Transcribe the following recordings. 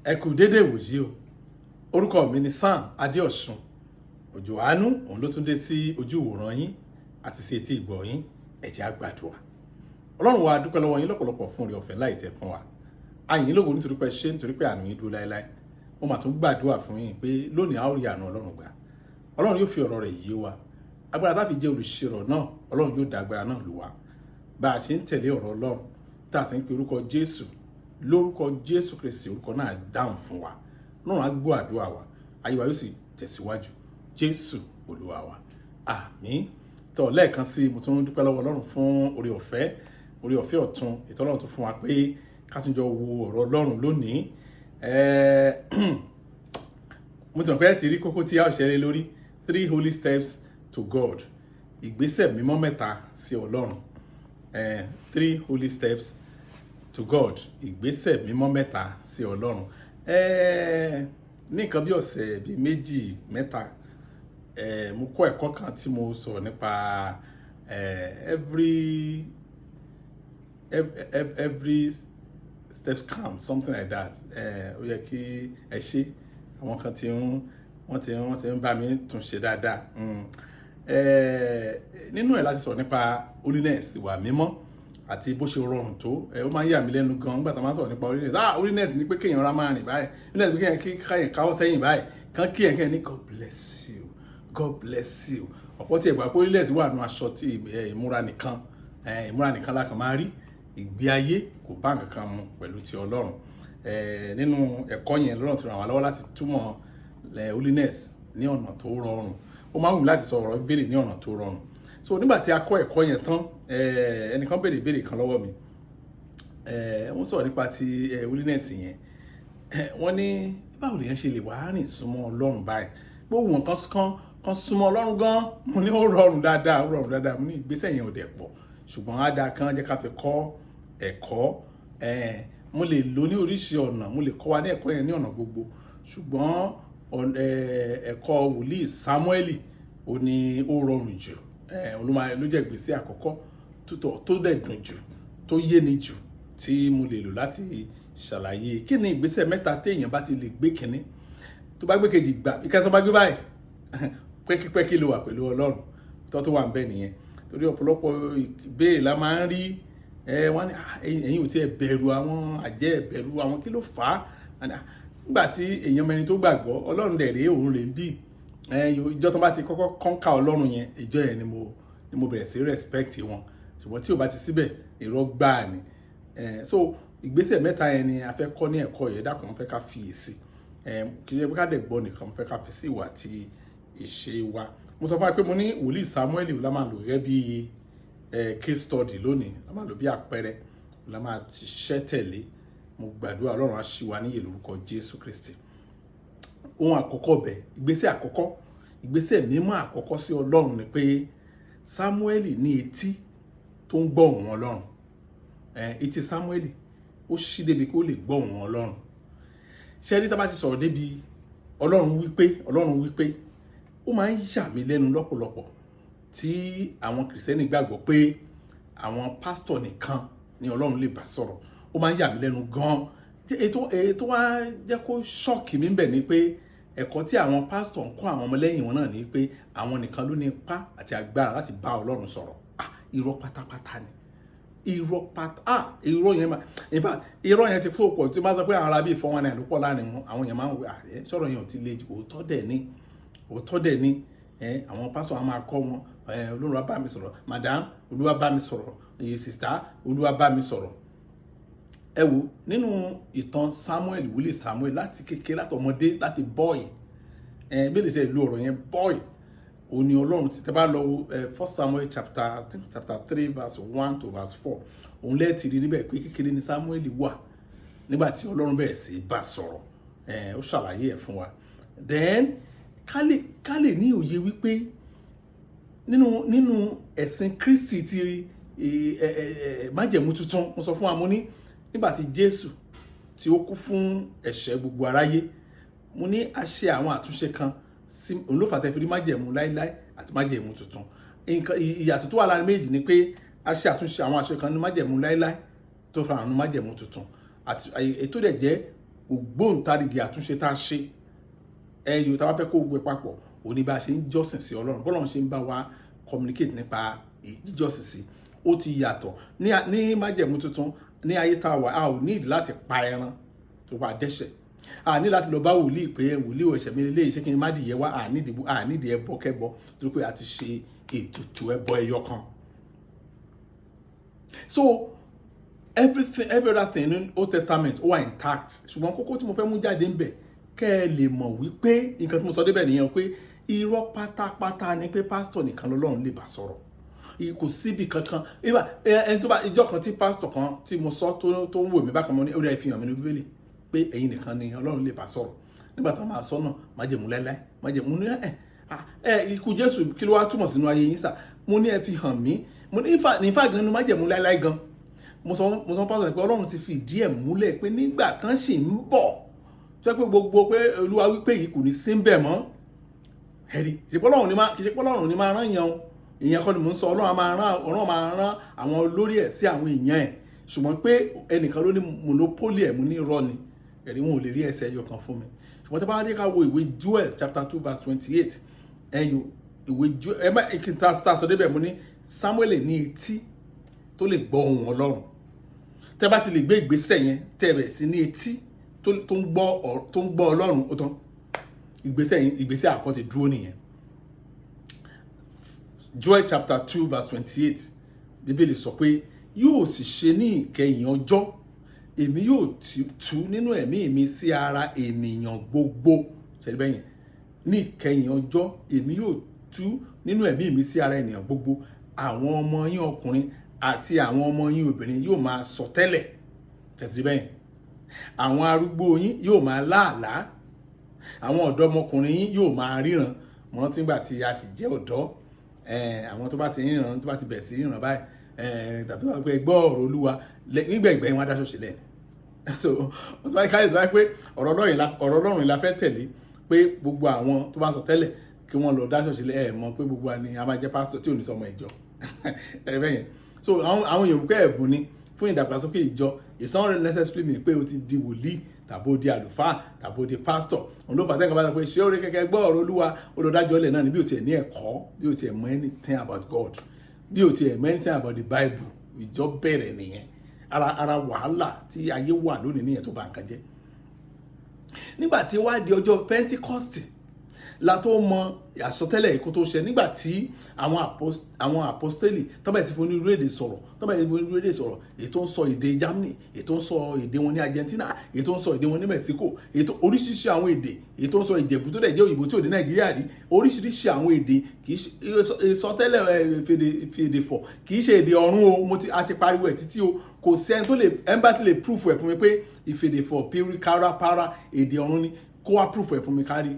Ẹ kú dédé wòyí o. Orúkọ mi ni Sam Adéọ̀sùn. Òjò àánú òun ló tún dé sí ojú ìwòran yín àti sí etí ìgbọ́ yín. Ẹ jẹ́ á gbàdúrà. Ọlọ́run wa dúpẹ́ lọ́wọ́ yín lọ́pọ̀lọpọ̀ fún oore ọ̀fẹ́ láì tẹ́ fún wa. A yìn yín lógo nítorí pé ṣé nítorí pé àánú yín dúró láéláé. Mo mà tún gbàdúrà fún yín pé lónìí a ó rí àánú Ọlọ́run gbà. Ọlọ́run yóò fi ọ̀rọ̀ rẹ̀ yé wa. Agbára tá fi jẹ́ olùṣèrọ̀ náà, Ọlọ́run yóò dá agbára náà lù wá. Bá a ṣe ń tẹ̀lé ọ̀rọ̀ Ọlọ́run, tá a sì ń pe orúkọ Jésù, lórúkọ Jésù Kristi orúkọ náà dáhùn fún wa. Ọlọ́run á gbọ́ àdúrà wa, ayé wa yóò sì tẹ̀síwájú. Jésù Olúwa wa. Àmín. Tó lẹ́ẹ̀kan sí mo tún dúpẹ́ lọ́wọ́ Ọlọ́run fún oore ọ̀fẹ́ ọ̀tun ètò Ọlọ́run tó fún wa pé ká tún jọ wo ọ̀rọ̀ Ọlọ́run lónìí. Mo ti mọ̀ pé ẹ ti rí kókó tí a ó ṣẹlẹ̀ lórí 3 holy steps to God. Ìgbésẹ̀ mímọ́ mẹ́ta sí Ọlọ́run. 3 holy steps to God. Ìgbésẹ̀ mímọ́ mẹ́ta sí Ọlọ́run. Ní nǹkan bí ọ̀sẹ̀ bíi méjì mẹ́ta mo kọ́ ẹ̀kọ́ kan tí mo sọ nípa every steps count, something like that. Ó yẹ kí ẹ ṣe àwọn kan tí wọ́n ti ń bá mi tún ṣe dáadáa. Nínú ẹ̀ láti sọ nípa holiness, ìwà mímọ́ àti bó ṣe rọrùn tó. Ó máa ń yà mí lẹ́nu gan nígbà tá a máa ń sọ̀rọ̀ nípa holiness. Holiness ni pé kéèyàn ra máa rìn báyìí, holiness ni pé kéèyàn káwọ́ sẹ́yìn báyìí, kán kí ẹ̀kẹ́ ní God bless you, God bless you. Ọ̀pọ̀ tí ẹ̀gbà pé holiness wà nínú aṣọ tí ìmúra nìkan la kàn máa rí. Ìgbé ayé kò bá nǹkan kan mu pẹ̀lú ti Ọlọ́run. Nínú ẹ̀kọ́ yẹn lọ́rùn ti ràn wá lọ́wọ́ láti túmọ̀ holiness ní ọ̀nà tó rọrùn. Ó máa wù mí láti sọ ọ̀rọ̀ Bíbélì ní ọ̀nà tó rọrùn. So nígbà tí a kọ́ ẹ̀kọ́ yẹn tán, ẹnìkan béèrè ìbéèrè kan lọ́wọ́ mi. Wọ́n sọ̀rọ̀ nípa ti holiness yẹn. Wọ́n ní báwo lèyàn ṣe lè wá rìn súnmọ́ Ọlọ́run báyìí. Gbogbo nǹkan kan súnmọ́ Ọlọ́run gan. Mo ní ó rọrùn dáadáa. Mo ní ìgbésẹ̀ yẹn ò dẹ̀ pọ̀. Ṣùgbọ́n á dáa kan jẹ́ ká fi kọ́ ẹ̀kọ́. Mo lè lò ní oríṣi ọ̀nà. Mo lè kọ́ wa ní ẹ̀kọ́ yẹn ní ọ̀nà gbogbo. Ṣùgbọ́n ẹ̀kọ́ wòlíì Sámúẹ́lì ó ní ó rọrùn jù. Ló jẹ́ ìgbésẹ̀ àkọ́kọ́ tó dẹ̀ dùn jù, tó yéni jù tí mo lè lò láti ṣàlàyé kí ni ìgbésẹ̀ mẹ́ta téèyàn bá ti lè gbé kínní. Tó bá gbé kejì gbà, ìkẹta tó bá gbé báyìí pẹ́kípẹ́kí ló wà pẹ̀lú Ọlọ́run. Tó wà ń bẹ nìyẹn. Torí ọ̀pọ̀lọpọ̀ ìbéèrè la máa ń rí. Wọ́n ní ẹ̀yin ò tiẹ̀ bẹ̀rù àwọn àjẹ́, bẹ̀rù àwọn kí ló fà á. Nígbà tí èèyàn mẹni tó gbàgbọ́, Ọlọ́run dẹ̀ rèé òun rè ń bì. Ìjọ tó bá ti kọ́kọ́ kọ́ńkà Ọlọ́run yẹn, ìjọ yẹn ni mo bẹ̀rẹ̀ sí respect wọn. Ṣùgbọ́n tí ò bá ti síbẹ̀, irọ́ gbáà ni. So ìgbésẹ̀ mẹ́ta yẹn ni a fẹ́ kọ́ ní ẹ̀kọ́ yẹn. Dákun mo fẹ́ ká fi èsì. Kì í ṣe pé ká dẹ̀ gbọ́ nìkan, mo fẹ́ ká fi sí ìwà àti ìṣe wa. Mo sọ fún wa pé mo ní wòlíì Sámúẹ́lì la máa lò gẹ́gẹ́ bí case study lónìí. La máa lò bí àpẹẹrẹ. La máa ti ṣiṣẹ́ tẹ̀lé. Mo gbàdúrà Ọlọ́run á ṣí wa níyè lórúkọ Jésù Kristi. Ohun àkọ́kọ́ bẹ̀, ìgbésẹ̀ mímọ́ àkọ́kọ́ sí Ọlọ́run ni pé Sámúẹ́lì ní etí tó ń gbọ́ ohùn Ọlọ́run. Etí Sámúẹ́lì ó ṣí débi kó lè gbọ́ ohùn Ọlọ́run. Ṣé rí tá bá ti sọ̀rọ̀ débi Ọlọ́run wípé ó máa ń yà mí lẹ́nu lọ́pọ̀lọpọ̀ tí àwọn Kìrìsìtẹ́nì gbàgbọ́ pé àwọn pásítọ̀ nìkan ni Ọlọ́run lè bá sọ̀rọ̀. Ó máa ń yà mí lẹ́nu gan-an. Ètò wá jẹ́ kó ṣọ́ọ̀kì mi bẹ̀ ni pé ẹ̀kọ́ tí àwọn pásítọ̀ ń kọ́ àwọn ọmọlẹ́yìn wọn náà ni pé àwọn nìkan ló ní ipá àti agbára láti bá Ọlọ́run sọ̀rọ̀. Irọ́ pátápátá ni. Irọ́ yẹn ti fún òpó tí máa sọ pé àwọn arábí ìfọwọ́n náà ló pọ̀ láàrin wọn. Àwọn yẹn máa ń wò sọ̀rọ̀ yẹn ò ti le jù. Òótọ́ dẹ̀ ni. Àwọn pásítọ̀ á máa kọ́ wọn. Olúwa bá mi sọ̀rọ̀, madam Olúwa bá mi sọ̀rọ̀, sister Olúwa bá mi sọ̀rọ̀. Ẹ wo nínú ìtàn Samuel, wòlíì Samuel, láti kékeré, láti ọmọdé, láti boy. Bí lè ṣe ìlú ọ̀rọ̀ yẹn boy. Ó ní Ọlọ́run tí tẹ́ bá lọ 1 Samuel chapter 3 verse 1 to verse 4. Òun lẹ́ẹ̀tì rí níbẹ̀ pé kékeré ni Samuel wà nígbà tí Ọlọ́run bẹ̀rẹ̀ sí bá sọ̀rọ̀. Ó ṣàlàyé ẹ̀ fún wa. Then ká lè ní òye wípé nínú ẹ̀sìn Kristi ti májẹ̀mú tuntun, mo sọ fún wa mo ní nígbà tí Jésù tí ó kú fún ẹ̀ṣẹ̀ gbogbo aráyé, mo ní a ṣe àwọn àtúnṣe kan sí òun ló fà tẹ́ fi rí májẹ̀mú láíláí àti májẹ̀mú tuntun. Ìyàtọ̀ tó wà láàrin méjì ni pé a ṣe àtúnṣe àwọn àṣẹ kan ní májẹ̀mú láíláí tó fara hàn ní májẹ̀mú tuntun àti ètò dẹ̀ jẹ́ ògbóǹtarìgì àtúnṣe tá a ṣe ẹyọ tá a bá fẹ́ kó gbé papọ̀ òní bá a ṣe ń jọ́sìn sí Ọlọ́run bọ́lọ́run ṣe ń bá wa communicate nípa jíjọ́sìn sí ó ti yàtọ̀ ní májẹ̀mú tuntun ní ayé tá a wà a ò ní ìdí láti pa ẹran tó bá dẹ́ṣẹ̀ a ní láti lọ bá wòlíì pé wòlíì ẹ̀ṣẹ̀ mi lè ṣe kí n má dìyẹ wá a nídìí ẹbọ kẹbọ torí pé a ti ṣe ètùtù ẹbọ ẹyọ kan. So every other thing in Old Testament ó wà intact ṣùgbọ́n kókó tí mo fẹ́ mú jáde ń bẹ̀ kẹ́ ẹ lè mọ̀ wípé nǹkan tí mo sọ débẹ̀ nìyẹn pé irọ́ pátápátá ni pé pásítọ̀ nìkan lọ́lọ́run lè bá sọ̀rọ̀ kò síbi kankan ẹni tó bá ìjọ kan tí pásítọ̀ kan tí mo sọ tó ń wò mí bákan mọ́ ní orí ìfihàn mi ní bíbélì pé ẹ̀yin nìkan ni Ọlọ́run lè bá sọ̀rọ̀ nígbà tó máa sọ náà májẹ̀mú láíláí májẹ̀mú ní ikú Jésù kí ló wá túmọ̀ sínú ayé yín sà mo ní ẹ fi hàn mí mo ní ìfà gan ni májẹ̀mú láíláí gan mo sọ pásítọ̀ pé Ọlọ́run ti fi ìdí ẹ̀ múlẹ̀ pé nígbà kan sì ń bọ̀ tó yẹ pé gbogbo pé Olúwa wípé yìí kò ní sí ń bẹ̀ mọ́ ẹ̀rí kì í ṣe pé Ọlọ́run ni máa rán yàn o ìyẹn kọ́ ni mò ń sọ Ọlọ́run máa rán àwọn olórí ẹ̀ sí àwọn èèyàn ẹ̀ ṣùgbọ́n pé ẹnìkan ló ní monopoly ẹ̀ mú ní irọ́ ni ẹ̀rí wọn ò lè rí ẹsẹ̀ ẹyọ kan fún mi ṣùgbọ́n tí a bá dé ká wo ìwé Joel chapter 2 verse 28 ẹ̀yọ ìwé Joel ẹ̀ má kí n ta sọ débẹ̀ mo ní Samuel ní etí tó lè gbọ́ ohùn Ọlọ́run tẹ́ bá ti lè gbé ìgbésẹ̀ yẹn tẹ́ bẹ̀ sí ní etí tó ń gbọ́ Ọlọ́run ó tán ìgbésẹ̀ àkọ́ ti dúró nìyẹn. Joel chapter 2 verse 28 Bíbélì sọ pé yóò sì ṣe ní ìkẹyìn ọjọ́ èmi yóò tú nínú ẹ̀mí mi sí ara ènìyàn gbogbo ṣẹlẹ̀ bẹ́yẹn ní ìkẹyìn ọjọ́ èmi yóò tú nínú ẹ̀mí mi sí ara ènìyàn gbogbo àwọn ọmọ yín ọkùnrin àti àwọn ọmọ yín obìnrin yóò máa sọ tẹ́lẹ̀ ṣẹlẹ̀ bẹ́yẹn àwọn arúgbó yín yóò máa láàlá àwọn ọ̀dọ́mọkùnrin yín yóò máa ríran mo rántí nígbà tí a sì jẹ́ ọ̀dọ́ àwọn tó bá ti ríran tó bá ti bẹ̀ sí ríran báyìí tàbí wọ́n pẹ́ gbọ́ ọ̀rọ̀ Olúwa nígbẹ̀gbẹ̀ wọn adáṣọ sílẹ̀ so wọ́n ti wáyé káyọ̀ tó wáyé pé ọ̀rọ̀ Ọlọ́run la fẹ́ tẹ̀lé pé gbogbo àwọn tó bá sọ tẹ́lẹ̀ kí wọ́n lọ dáṣọ sílẹ̀ mọ̀ pé gbogbo wa ni a máa jẹ́ pásítọ̀ tí ò ní sọmọ ìjọ ẹ̀rẹ́bẹ̀yẹn so àwọn Yorùbá ẹ̀bùn ni fún ìdàgbàsókè ìjọ it's not necessarily mean pé o ti di wòlíì tàbí o di àlùfáà tàbí o di pásítọ̀ òun ló fà tẹ́kọ̀ọ́ bá sọ pé ṣé orí kẹ́kẹ́ gbọ́ ọ̀rọ̀ Olúwa olùdájọ́ ilẹ̀ náà ni bí o tiẹ̀ ní ẹ̀kọ́ bí o tiẹ̀ mọ̀ anything about God bí o tiẹ̀ mọ̀ anything about the Bible ìjọ bẹ̀rẹ̀ nìyẹn ara wàhálà tí ayé wà lónìí nìyẹn tó bá nǹkan jẹ́ nígbà tí wá di ọjọ́ Pentecost la tó mọ àsọtẹ́lẹ̀ ikú tó ṣe nígbà tí àwọn apostoli tó bá ti fún onírúurú èdè sọ̀rọ̀ èyí tó ń sọ èdè Germany èyí tó ń sọ èdè wọn ní Argentina èyí tó ń sọ èdè wọn ní Mexico èyí tó oríṣiríṣi àwọn èdè èyí tó ń sọ Ìjẹ̀bú tó dẹ̀ jẹ́ òyìnbó tí ò ní Nàìjíríà rí oríṣiríṣi àwọn èdè kì í ṣe ìsọtẹ́lẹ̀ fèdè fọ̀ kì í ṣe èdè ọ̀run o a ti pariwo ẹ̀ títí o kò sẹ́ni tó lè ẹ̀ńbà tí lè proof ẹ̀ fún mi pé ìfèdè fọ̀ pírí kára para èdè ọ̀run ni kó wá proof ẹ̀ fún mi kárí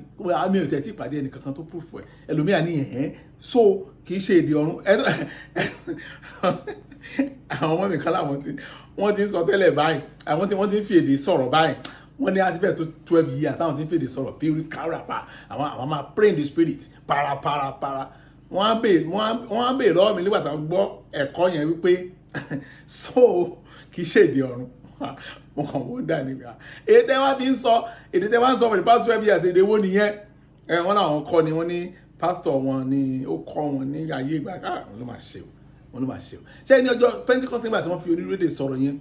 àmì ò tẹ̀ tí ìpàdé ẹnì kankan tó proof ẹ̀ ẹlòmíà ní ẹ̀hẹ́n so kì í ṣe èdè ọ̀run àwọn ọmọ mi kan láwọn tí wọ́n ti ń sọ tẹ́lẹ̀ báyìí àwọn tí wọ́n ti ń fi èdè sọ̀rọ̀ báyìí wọ́n ní àti fẹ́ tó 12 years táwọn tí ń fi èdè sọ̀rọ̀ pírí kára pa àwọn máa pray in the spirit para wọ́n á bèèrè lọ́wọ́ mi nígbà táwọn gbọ́ ẹ̀kọ́ yẹn wípé so kì í ṣe èdè ọ̀run mo kàn wọ́n dà nígbà èdè tẹ́ fi ń sọ èdè tẹ́ wá ń sọ for the past 12 years èdè wo nìyẹn wọ́n làwọn kọ́ ni wọ́n ní pásítọ̀ wọn ni ó kọ́ wọn ní ayé ìgbà wọn ló máa ṣe o ṣé ní ọjọ́ Pentecost nígbà tí wọ́n fi onírúurú èdè sọ̀rọ̀ yẹn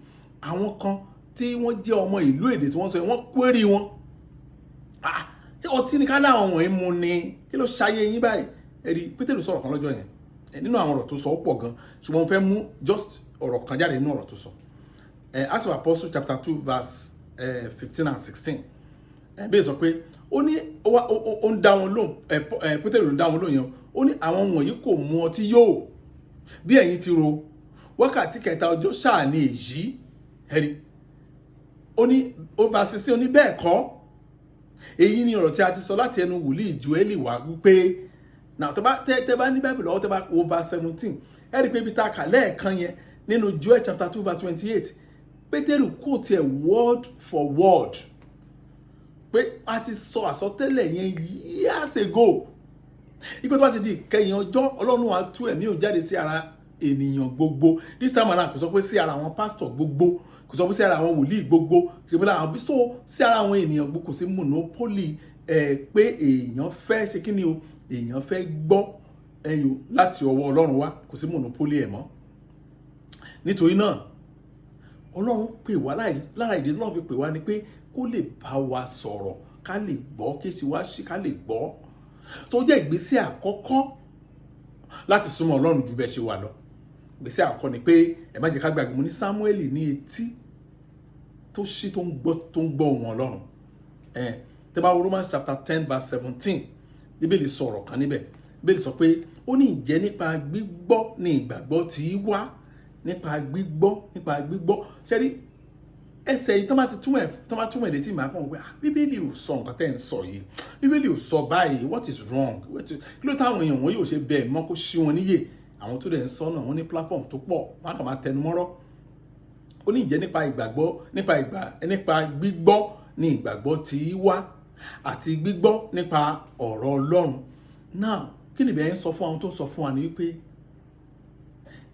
àwọn kan tí wọ́n jẹ́ ọmọ ìlú èdè tí wọ́n sọ yẹn wọ́n query wọn ṣé ọtí ni ká láwọn wọ̀nyí mu ni kí ló ṣayé yín báyìí ẹ̀rí Pétérù sọ̀rọ̀ kan lọ́jọ́ yẹn nínú àwọn ọ̀rọ̀ tó sọ ó pọ̀ gan ṣùgbọ́n mo fẹ́ mú just ọ̀rọ̀ kan jáde nínú ọ̀rọ̀ tó sọ Acts of Apostles chapter 2 verse 15 and 16 bí sọ pé ó ní ó ń dá wọn lóhùn Pétérù ń dá wọn lóhùn yẹn ó ní àwọn wọ̀nyí kò mu ọtí yóò bí ẹ̀yin ti ro wákàtí kẹta ọjọ́ ṣáà ni èyí ẹ̀rí ó ní verse 16 ó ní bẹ́ẹ̀ kọ́ èyí ni ọ̀rọ̀ tí a ti sọ láti ẹnu wòlíì Jóẹ́lì wá wípé now tẹ́ bá ní Bible lọ́wọ́ tẹ́ bá wo verse 17 ẹ̀rí pé ibi tá a kà lẹ́ẹ̀kan yẹn nínú Joel chapter 2 verse 28 Pétérù kò tiẹ̀ word for word pé a ti sọ àsọtẹ́lẹ̀ yẹn years ago ipe tó bá ti di ìkẹyìn ọjọ́ Ọlọ́run á tú ẹ̀mí òun jáde sí ara ènìyàn gbogbo this time around kò sọ pé sí ara àwọn pásítọ̀ gbogbo kò sọ pé sí ara àwọn wòlíì gbogbo ṣe pé láwọn bí so sí ara àwọn ènìyàn gbogbo kò sí monopoly pé èèyàn fẹ́ ṣe kí ni o èèyàn fẹ́ gbọ́ ẹ̀yìn láti ọwọ́ Ọlọ́run wá, kò sí monopoly ẹ̀ mọ́. Nítorí náà Ọlọ́run pè wá lára ìdí Ọlọ́run fi pè wá ni pé kó lè bá wa sọ̀rọ̀ ká lè gbọ́, kí sì wá sí ká lè gbọ́. Tó jẹ́ ìgbésẹ̀ àkọ́kọ́ láti súnmọ́ Ọlọ́run ju bẹ́ẹ̀ ṣe wà lọ. Ìgbésẹ̀ àkọ́kọ́ ni pé ẹ má jẹ́ ká gbàgbé, mo ní Sámúẹ́lì ní etí tó ṣí tó ń gbọ́ ohùn Ọlọ́run. Tẹ́ bá wo Romans chapter 10 verse 17, Bíbélì sọ̀rọ̀ kan níbẹ̀. Bíbélì sọ pé ó ní ìjẹ́ nípa gbígbọ́ ni ìgbàgbọ́ tí í wá, nípa gbígbọ́. Ṣé rí ẹsẹ̀ yìí tó bá túmọ̀ létí màá kàn wípé Bíbélì ò sọ nǹkan tẹ́ ń sọ yìí, Bíbélì ò sọ báyìí, what is wrong? Kí ló táwọn èèyàn wọn yóò ṣe bẹ́ẹ̀ mọ́ kó ṣí wọn níyè? Àwọn tó dẹ̀ ń sọ náà wọ́n ní platform tó pọ̀, wọ́n á kàn máa tẹnu mọ́rọ́. Ó ní ìjẹ́ nípa gbígbọ́ ni ìgbàgbọ́ tí í wá, àti gbígbọ́ nípa ọ̀rọ̀ Ọlọ́run. Now kí ni bẹ́ẹ̀ ń sọ fún àwọn tó ń sọ fún wa ní wípé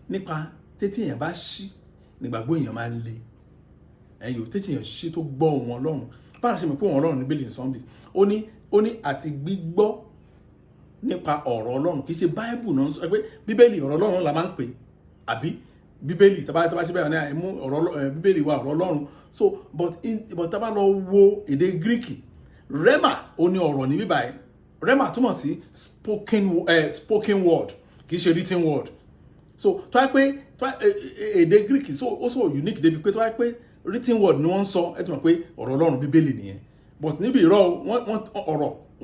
nípa tètè èèyàn bá ṣí nígbàgbọ́ èèyàn máa ń le. Ẹ̀yìn tètè èèyàn ṣí tó gbọ́ ohùn Ọlọ́run, bára ṣe mọ̀ pé ohùn Ọlọ́run ní Bíbélì sọ́nbì, ó ní àti gbígbọ́ nípa ọ̀rọ̀ Ọlọ́run, kì í ṣe Bible náà sọ pé Bíbélì ọ̀rọ̀ Ọlọ́run la máa ń pè, àbí Bíbélì tá bá ṣe bẹ́ẹ̀ ní àìmú Bíbélì wa ọ̀rọ̀ Ọlọ́run. So but tá bá lọ wo èdè Greek, rema ó ní ọ̀rọ̀ ní bíbáyìí. Rema túmọ̀ sí spoken word, kì í ṣe written word. So tó wá pé èdè Greek ó sọ unique débi pé tó wá pé written word ni wọ́n ń sọ, ẹ ti mọ̀ pé ọ̀rọ̀ Ọlọ́run Bíbélì nìyẹn. But níbi ìrọ̀ ọ̀rọ̀ ó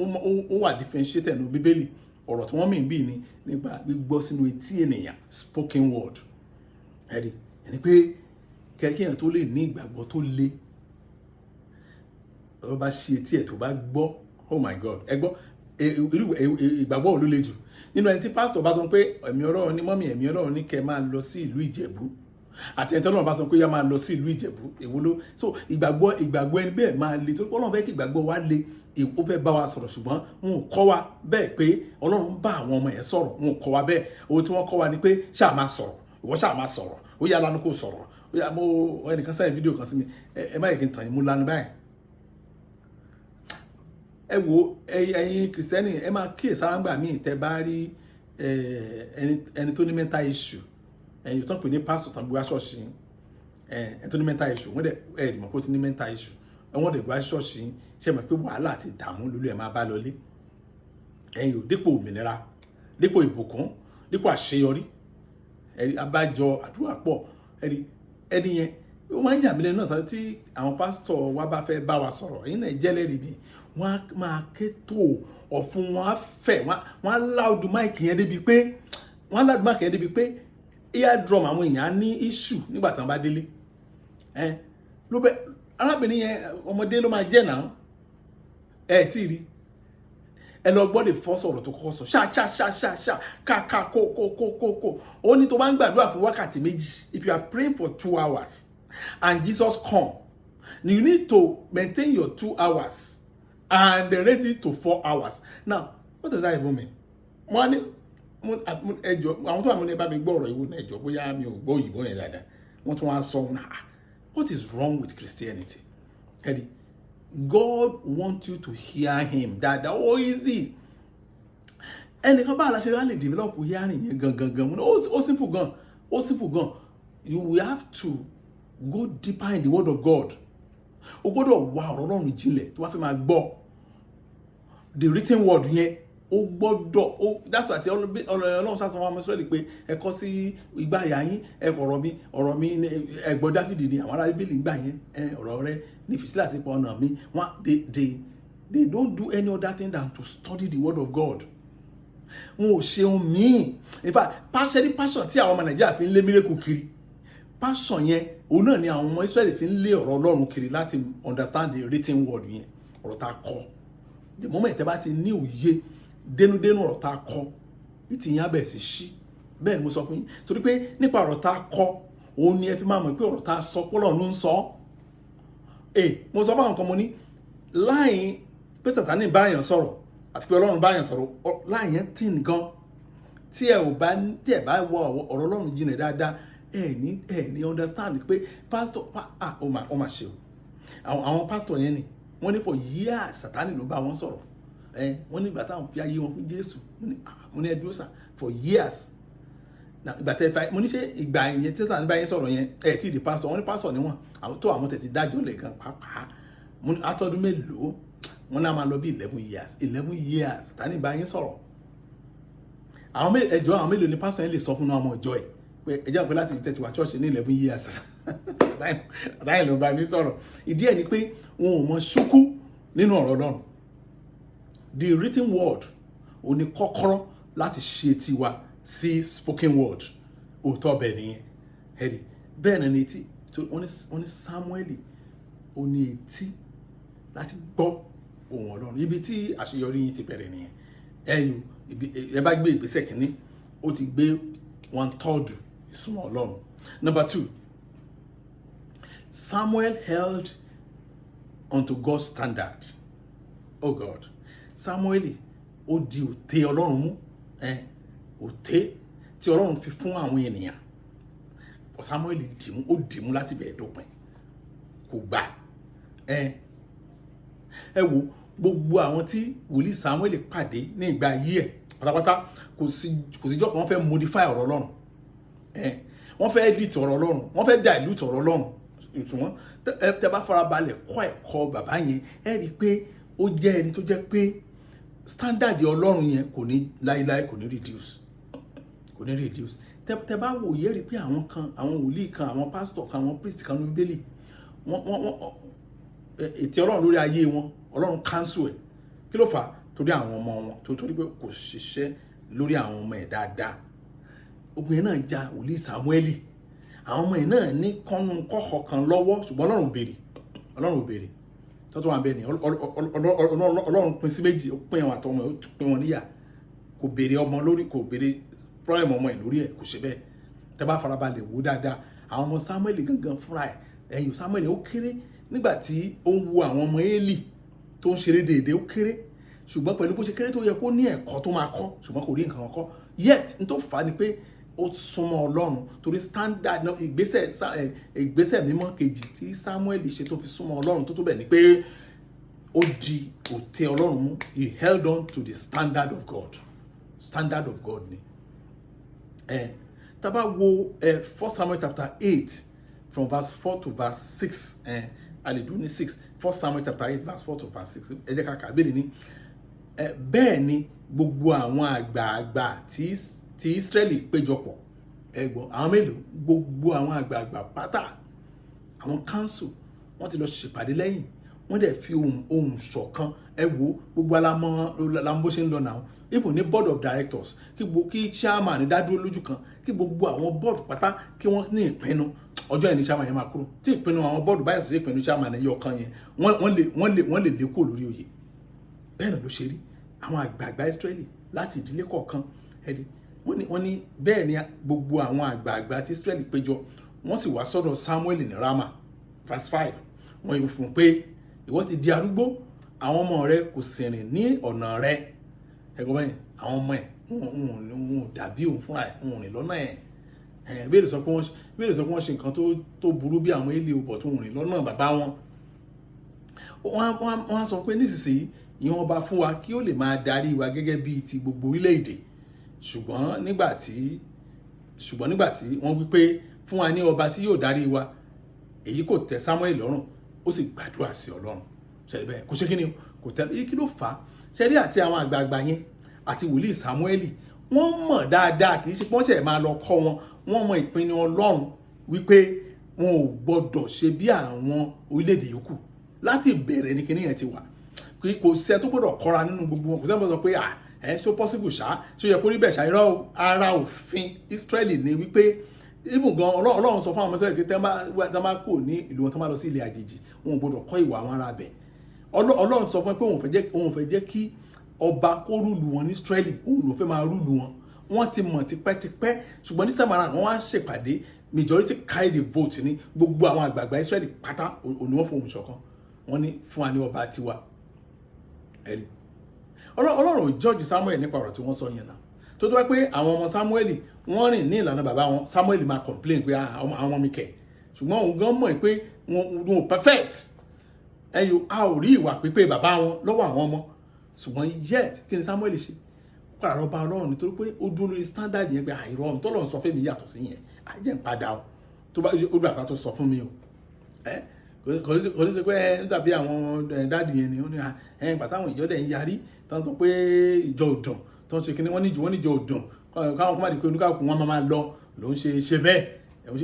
wà differentiated ní Bíbélì. Ọ̀rọ̀ tí wọ́n mìn bí ni nípa gbígbọ́ sínú etí ènìyàn, spoken word. Ẹni pé kẹ́kẹ́ yẹn tó lè ní ìgbàgbọ́ tó le, ọ̀rọ̀ bá ṣí etí ẹ̀ tó bá gbọ́, oh my God, ẹ gbọ́ ìgbàgbọ́ ò ló le jù nínú ẹni tí pásítọ̀ bá sọ pé ẹ̀mí Ọlọ́run ní mọ́mí ẹ̀mí Ọlọ́run ní kẹ́ máa lọ sí ìlú Ìjẹ̀bú, àti ẹni tí Ọlọ́run bá sọ pé yá máa lọ sí ìlú Ìjẹ̀bú, èwo ló so ìgbàgbọ́ ẹni bẹ́ẹ̀ máa le, tó Ọlọ́run fẹ́ kí ìgbàgbọ́ wa le, ó fẹ́ bá wa sọ̀rọ̀, ṣùgbọ́n wọn ò kọ́ wa bẹ́ẹ̀ pé Ọlọ́run bá àwọn ọmọ yẹn sọ̀rọ̀, wọn ò kọ́ wa bẹ́ẹ̀. Ohun tí wọ́n kọ́ wa ni pé ṣáà máa sọ̀rọ̀, ìwọ ṣáà máa sọ̀rọ̀, ó yá lanu kó sọ̀rọ̀, ó yá ẹnìkan sẹ́yìn fídíò kan sí mi, ẹ má yẹ kí n tàn yín, mo lanu báyìí. Ẹ wo ẹ̀yin Kìrìsìtẹ́nì, ẹ máa kíyèsára ńgbà míì tẹ́ bá rí ẹni tó ní mental issue, ẹ̀yin tó ń pè ní pásítọ̀ tán gbé ṣọ́ọ̀ṣì, ẹni tó ní mental issue, wọ́n dẹ̀ mọ̀ pé ó ti ní mental issue, wọ́n dẹ̀ gbé ṣọ́ọ̀ṣì, ṣe mọ̀ pé wàhálà àti ìdààmú lórí ẹ̀ máa bá lọlé. Ẹ̀yin ò dípò òmìnira, dípò ìbùkún, dípò àṣeyọrí, abájọ àdúrà pọ̀, ẹni yẹn ó máa ń yà mí lẹ́nu náà tí àwọn pásítọ̀ wa bá fẹ́ bá wa sọ̀rọ̀, ẹ̀yin náà jẹ́lẹ́rìí bí wọ́n á máa ké tó ọ̀fun, wọn á fẹ̀, wọ́n á láùdù máìkì yẹn débi pé eardrum àwọn èèyàn á ní issue nígbà tí wọ́n bá délé. Ló bẹ arábìnrin yẹn ọmọdé ló máa jẹ́ náà, tí ì rí ẹ lọ gbọ́ lè fọ́ sọ̀rọ̀ tó kọ́kọ́ sọ ṣá ká kó ó ní tó bá ń gbàdúrà fún wákàtí méjì, if you are praying for 2 hours and Jesus come, you need to maintain your 2 hours and raise it to 4 hours. Now what does that even mean? Mo ní ẹjọ́ àwọn tó wà mú ní bá mi gbọ́ ọ̀rọ̀ ìwò náà, ẹjọ́ bóyá mi ò gbọ́ òyìnbó yẹn dáadáa, wọ́n tún wá sọ what is wrong with Christianity? God wants you to hear him. That easy. Ẹnìkan bá aláṣẹ wá lè develop hearing yẹn gangan. Ó simple gan. You will have to go deeper in the word of God. O gbọ́dọ̀ wá ọ̀rọ̀ Ọlọ́run jinlẹ̀ tó bá fẹ́ máa gbọ́. The written word yẹn ó gbọ́dọ̀, that's why Ọlọ́run sá sọ fún ọmọ Ísírẹ́lì pé ẹ kọ sí igbá àyà yín, ẹ ọ̀rọ̀ mi ẹgbọ́n Dáfídì ni àwọn ará Bíbélì gbà yẹn, ọ̀rọ̀ rẹ ní fìsílà sí pọ̀ ọ̀nà mi. They don't do any other thing than to study the word of God. Wọn ò ṣe ohun míì. In fact, passion tí àwọn ọmọ Nàìjíríà fi ń lé mírèkù kiri, passion yẹn òun náà ni àwọn ọmọ Ísírẹ́lì fi ń lé ọ̀rọ̀ Ọlọ́run kiri láti understand the written word yẹn, ọ̀rọ̀ tá a kọ. The moment tẹ́ bá ti ní òye dénúdénú ọ̀rọ̀ tá a kọ, ìtìyàn abẹ̀ sí ṣí. Bẹ́ẹ̀ ni mo sọ fún yín, torí pé nípa ọ̀rọ̀ tá a kọ òun ni ẹ fi máa mọ̀ pé ọ̀rọ̀ tá a sọ pọ́lọ̀ ló ń sọ. Mo sọ fáwọn kan, mo ní láì pé Sátánì báyàn sọ̀rọ̀ àti pé Ọlọ́run báyàn sọ̀rọ̀, láì yẹn tì gan. Tí ẹ bá wọ ọ̀rọ̀ Ọlọ́run jinlẹ̀ dáadáa, ẹ ní understand pé pastor ó mà ṣe o àwọn pastor yẹn ni wọ́n ní for years Sátánì ló bá wọn sọ̀rọ̀ wọ́n ní ìgbà táwọn fi ayé wọn fún Jésù mo ní ẹ dúró sà for years ìgbà tẹ́ fà mo ní ṣe ìgbà yẹn tí Sátánì bá yẹn sọ̀rọ̀ yẹn tí di pastor wọ́n ní pastor ni wọ́n àwọn tẹ̀ ti dájọ́ lẹ́ẹ̀kan pàápàá mo ní atọ́dún mélòó wọ́n náà máa lọ bí 11 years Sátánì bá yẹn sọ̀rọ̀ àwọn mélòó ni pastor yẹn lè sọ fún ọmọ ìjọ ẹ̀ pé ẹjọ́ pé láti tẹ̀tí wá church ní 11 years àtàyè ló bá mi sọ̀rọ̀ ìdí ẹ̀ ni pé wọn ò mọ ṣúkú nínú ọ̀rọ̀ Ọlọ́run the written word ò ní kọ́kọ́rọ́ láti ṣe tiwa sí spoken word òótọ́ bẹ́ẹ̀ nìyẹn ẹ̀rí bẹ́ẹ̀ náà ní etí wọ́n ní Samuel ò ní etí láti gbọ́ ohùn Ọlọ́run ibi tí àṣeyọrí yín ti bẹ̀rẹ̀ nìyẹn ẹ bá gbé ìgbésẹ̀ kìíní ó ti gbé 1/3 ìsúnmọ́ Ọlọ́run. Number 2, Samuel held unto God's standard. Oh God, Samuel ó di òté Ọlọ́run mú òté tí Ọlọ́run fi fún àwọn ènìyàn Samuel dìmú láti bẹ̀ẹ̀ dópin kò gbà ẹ wo gbogbo àwọn tí wòlíì Samuel pàdé ní ìgbà ayé ẹ̀ pátápátá kò síjọ́ kan wọ́n fẹ́ modify ọ̀rọ̀ Ọlọ́run wọ́n fẹ́ edit ọ̀rọ̀ Ọlọ́run wọ́n fẹ́ dilute ọ̀rọ̀ Ọlọ́run ìtumọ̀ tẹ bá farabalẹ̀ kọ́ ẹ̀kọ́ bàbá yẹn ẹ rí i pé ó jẹ́ ẹni tó jẹ́ pé standard Ọlọ́run yẹn kò ní láíláí kò ní reduce tẹ bá wò yẹ rí i pé àwọn wòlíì kan àwọn pastor kan àwọn priest kan ní Bíbélì wọ́n ètè Ọlọ́run lórí ayé wọn Ọlọ́run cancel ẹ̀ kí ló fà á torí àwọn ọmọ wọn torí pé kò ṣiṣẹ́ lórí àwọn ọmọ ẹ̀ dáadáa ogun yẹn náà ja wòlíì Samuel àwọn ọmọ ẹ̀ náà ní kọ́kọ́ kan lọ́wọ́ ṣùgbọ́n Ọlọ́run ò béèrè tọ́tọ́ wà bẹ́ẹ̀ ni Ọlọ́run pín sí méjì ó pín àwọn àtọmọ ẹ̀ ó pín wọn níyà kò béèrè ọmọ lórí kò béèrè problem ọmọ ẹ̀ lórí ẹ̀ kò ṣe bẹ́ẹ̀ tẹ́ bá farabalẹ̀ wò dáadáa àwọn ọmọ Samuel gangan fúnra ẹ̀ ẹ̀yìn Samuel ó kéré nígbà tí ó ń wo àwọn ọmọ Élì tó ń ṣeré déédéé ó kéré ṣùgbọ́n pẹ̀lú bó ṣe kéré tó yẹ kó ní ẹ̀kọ́ tó máa kọ́ ṣùgbọ́n kò rí nǹkan kọ́ yet n tó fà á ni pé ó súnmọ́ Ọlọ́run torí standard náà ìgbésẹ̀ mímọ́ kejì tí Samuel ṣe tó fi súnmọ́ Ọlọ́run tó bẹ̀ ni pé ó di òté Ọlọ́run mú he held on to the standard of God ni tá bá wo 1 Samuel chapter 8 from verse 4 to verse 6 àlejò ní 6 1 Samuel chapter 8 verse 4 to verse 6 ẹ jẹ́ ká kà bẹ́ẹ̀ ni bẹ́ẹ̀ ni gbogbo àwọn àgbààgbà tí Israeli péjọpọ̀ ẹgbọ́n àwọn mélòó gbogbo àwọn àgbààgbà pátá àwọn council wọ́n ti lọ ṣèpàdé lẹ́yìn wọ́n dẹ̀ fi ohùn ṣọ̀kan ẹ wo gbogbo alamọ bó ṣe ń lọ náà even ní board of directors kí chairman dádúró lójú kan kí gbogbo àwọn board pátá kí wọ́n ní ìpinnu ọjọ́ yẹn ni chairman yẹn máa kúrò tí ìpinnu àwọn board báyìí sì ìpinnu chairman yẹn ọ̀kan yẹn wọ́n lè lékò lórí oyè bẹ́ẹ̀ náà ló ṣe rí àwọn àgbààgbà Israeli láti ìdílé kọ̀ọ̀kan ẹni wọ́n ní bẹ́ẹ̀ ni gbogbo àwọn àgbààgbà tí Israeli péjọ wọ́n sì wá sọ́dọ̀ Samuel ní Rama verse 5 wọ́n yóò fún un pé ìwọ ti di arúgbó àwọn ọmọ rẹ kò sì rìn ní ọ̀nà rẹ ẹ̀gbọ́n bẹ́ẹ̀ àwọn ọmọ ẹ̀ wọn ò dàbí òun fúnra ẹ̀ wọn ò rìn lọ́nà ẹ̀ bẹ́ẹ̀ sọ pé wọ́n ṣe nǹkan tó burú bí àwọn ilé ọbọ̀ tó rìn lọ́nà bàbá wọn wọ́n á sọ pé nísinsìnyí ìyẹn ọba fún wa kí ó lè máa darí wa gẹ́gẹ́ bíi ti gbogbo orílẹ̀-èdè ṣùgbọ́n nígbà tí wọ́n wí pé fún wa ní ọba tí yóò darí wa èyí kò tẹ́ Samuel lọ́rùn ó sì gbàdúrà sí Ọlọ́run ṣe bẹ́ẹ̀ kò ṣe kí ni kò tẹ́ èyí kí ló fà á ṣe rí àti àwọn àgbààgbà yẹn àti wòlíì Samuel wọ́n mọ̀ dáadáa kì í ṣe pọ́ńṣẹ̀ máa lọ kọ́ wọ́n mọ ìpinnu Ọlọ́run wípé wọn ò gbọ́dọ̀ ṣe bí àwọn orílẹ̀-èdè yòókù láti bẹ̀rẹ̀ ní kíní yẹn ti wà kò sẹ́ tó gbọ́dọ̀ kọ́ra nínú gbogbo wọn kò sẹ́ sọ pé ṣó possible ṣá ṣó yẹ kó rí bẹ́ẹ̀ ṣá irọ́ ara òfin Israeli ni wípé even gan Ọlọ́run sọ fún àwọn ọmọ Israeli pé tẹ́ bá kò ní ìlú wọn tẹ́ bá lọ sí ilé àjèjì wọn ò gbọ́dọ̀ kọ́ ìwà àwọn ará bẹ̀ Ọlọ́run sọ fún pé òun fẹ́ jẹ́ kí ọba kó rúlu wọn ní Israeli òun ló fẹ́ máa rúlu wọn wọ́n ti mọ̀ tipẹ́tipẹ́ ṣùgbọ́n ní sẹ́mọ̀ràn wọ́n á ṣèpàdé majority carry the vote ní gbogbo àwọn àgbààgbà Israeli pátá òní wọ́n fohùn ṣọ̀kan wọ́n ní fún wa ní ọba tiwa ẹ̀rí Ọlọ́run ò judge Samuel nípa ọ̀rọ̀ tí wọ́n sọ yẹn náà tó wá pé àwọn ọmọ Samuel wọ́n rìn ní ìlànà bàbá wọn, Samuel máa complain pé àwọn ọmọ mi kẹ̀, ṣùgbọ́n òun gan mọ̀ pé wọn ò perfect, ẹ̀yọ́ a ò rí ìwà pípé bàbá wọn lọ́wọ́ àwọn ọmọ, ṣùgbọ́n yet kí ni Samuel ṣe? Ó padà lọ bá Ọlọ́run nítorí pé ó dúró lórí standard yẹn pé àìrọ̀ tó lọ́run sọ fún mi yàtọ̀ sí yẹn, àìjẹ́ ń padà o tó bá ó gbà tó sọ fún mi o kò ní sí pé dàbí àwọn dáàdì yẹn ni ó ní ìgbà táwọn ìjọ dẹ̀ ń yarí tó ń sọ pé ìjọ òdùn tó ń ṣe kíní wọ́n níjọ òdùn káwọn kó má di pé oníkàkùn wọn máa lọ ló ń ṣe bẹ́ẹ̀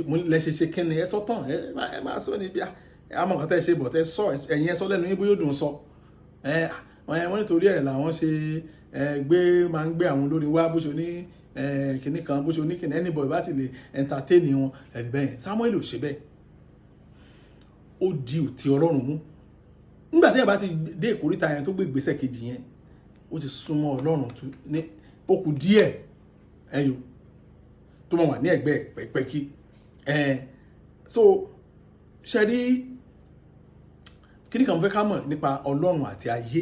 mo lẹ ṣe kíni ẹ sọ tán ẹ máa sọ níbi àmọ́ nǹkan tẹ́ ṣe bọ̀ tẹ́ sọ ẹ̀yin ẹ sọ lẹ́nu yín bóyá ó dùn sọ wọ́n nítorí ẹ̀ làwọn ṣe máa ń gbé àwọn olórin wá bó ṣe ní kíní kan bó ṣe ní kíní anybody bá ti lè entertain wọn ẹ̀rí bẹ́ẹ̀ Samuel ò ṣe bẹ́ẹ̀ ó di òtí Ọlọ́run mú nígbà tí ẹ bá ti dé ìkórìtà yẹn tó gbé ìgbésẹ̀ kejì yẹn ó ti súnmọ́ Ọlọ́run ní ó kù díẹ̀ ẹyọ tó mọ̀ wà ní ẹ̀gbẹ́ pẹ́kí so ṣe rí kíní kan fẹ́ ká mọ̀ nípa Ọlọ́run àti ayé,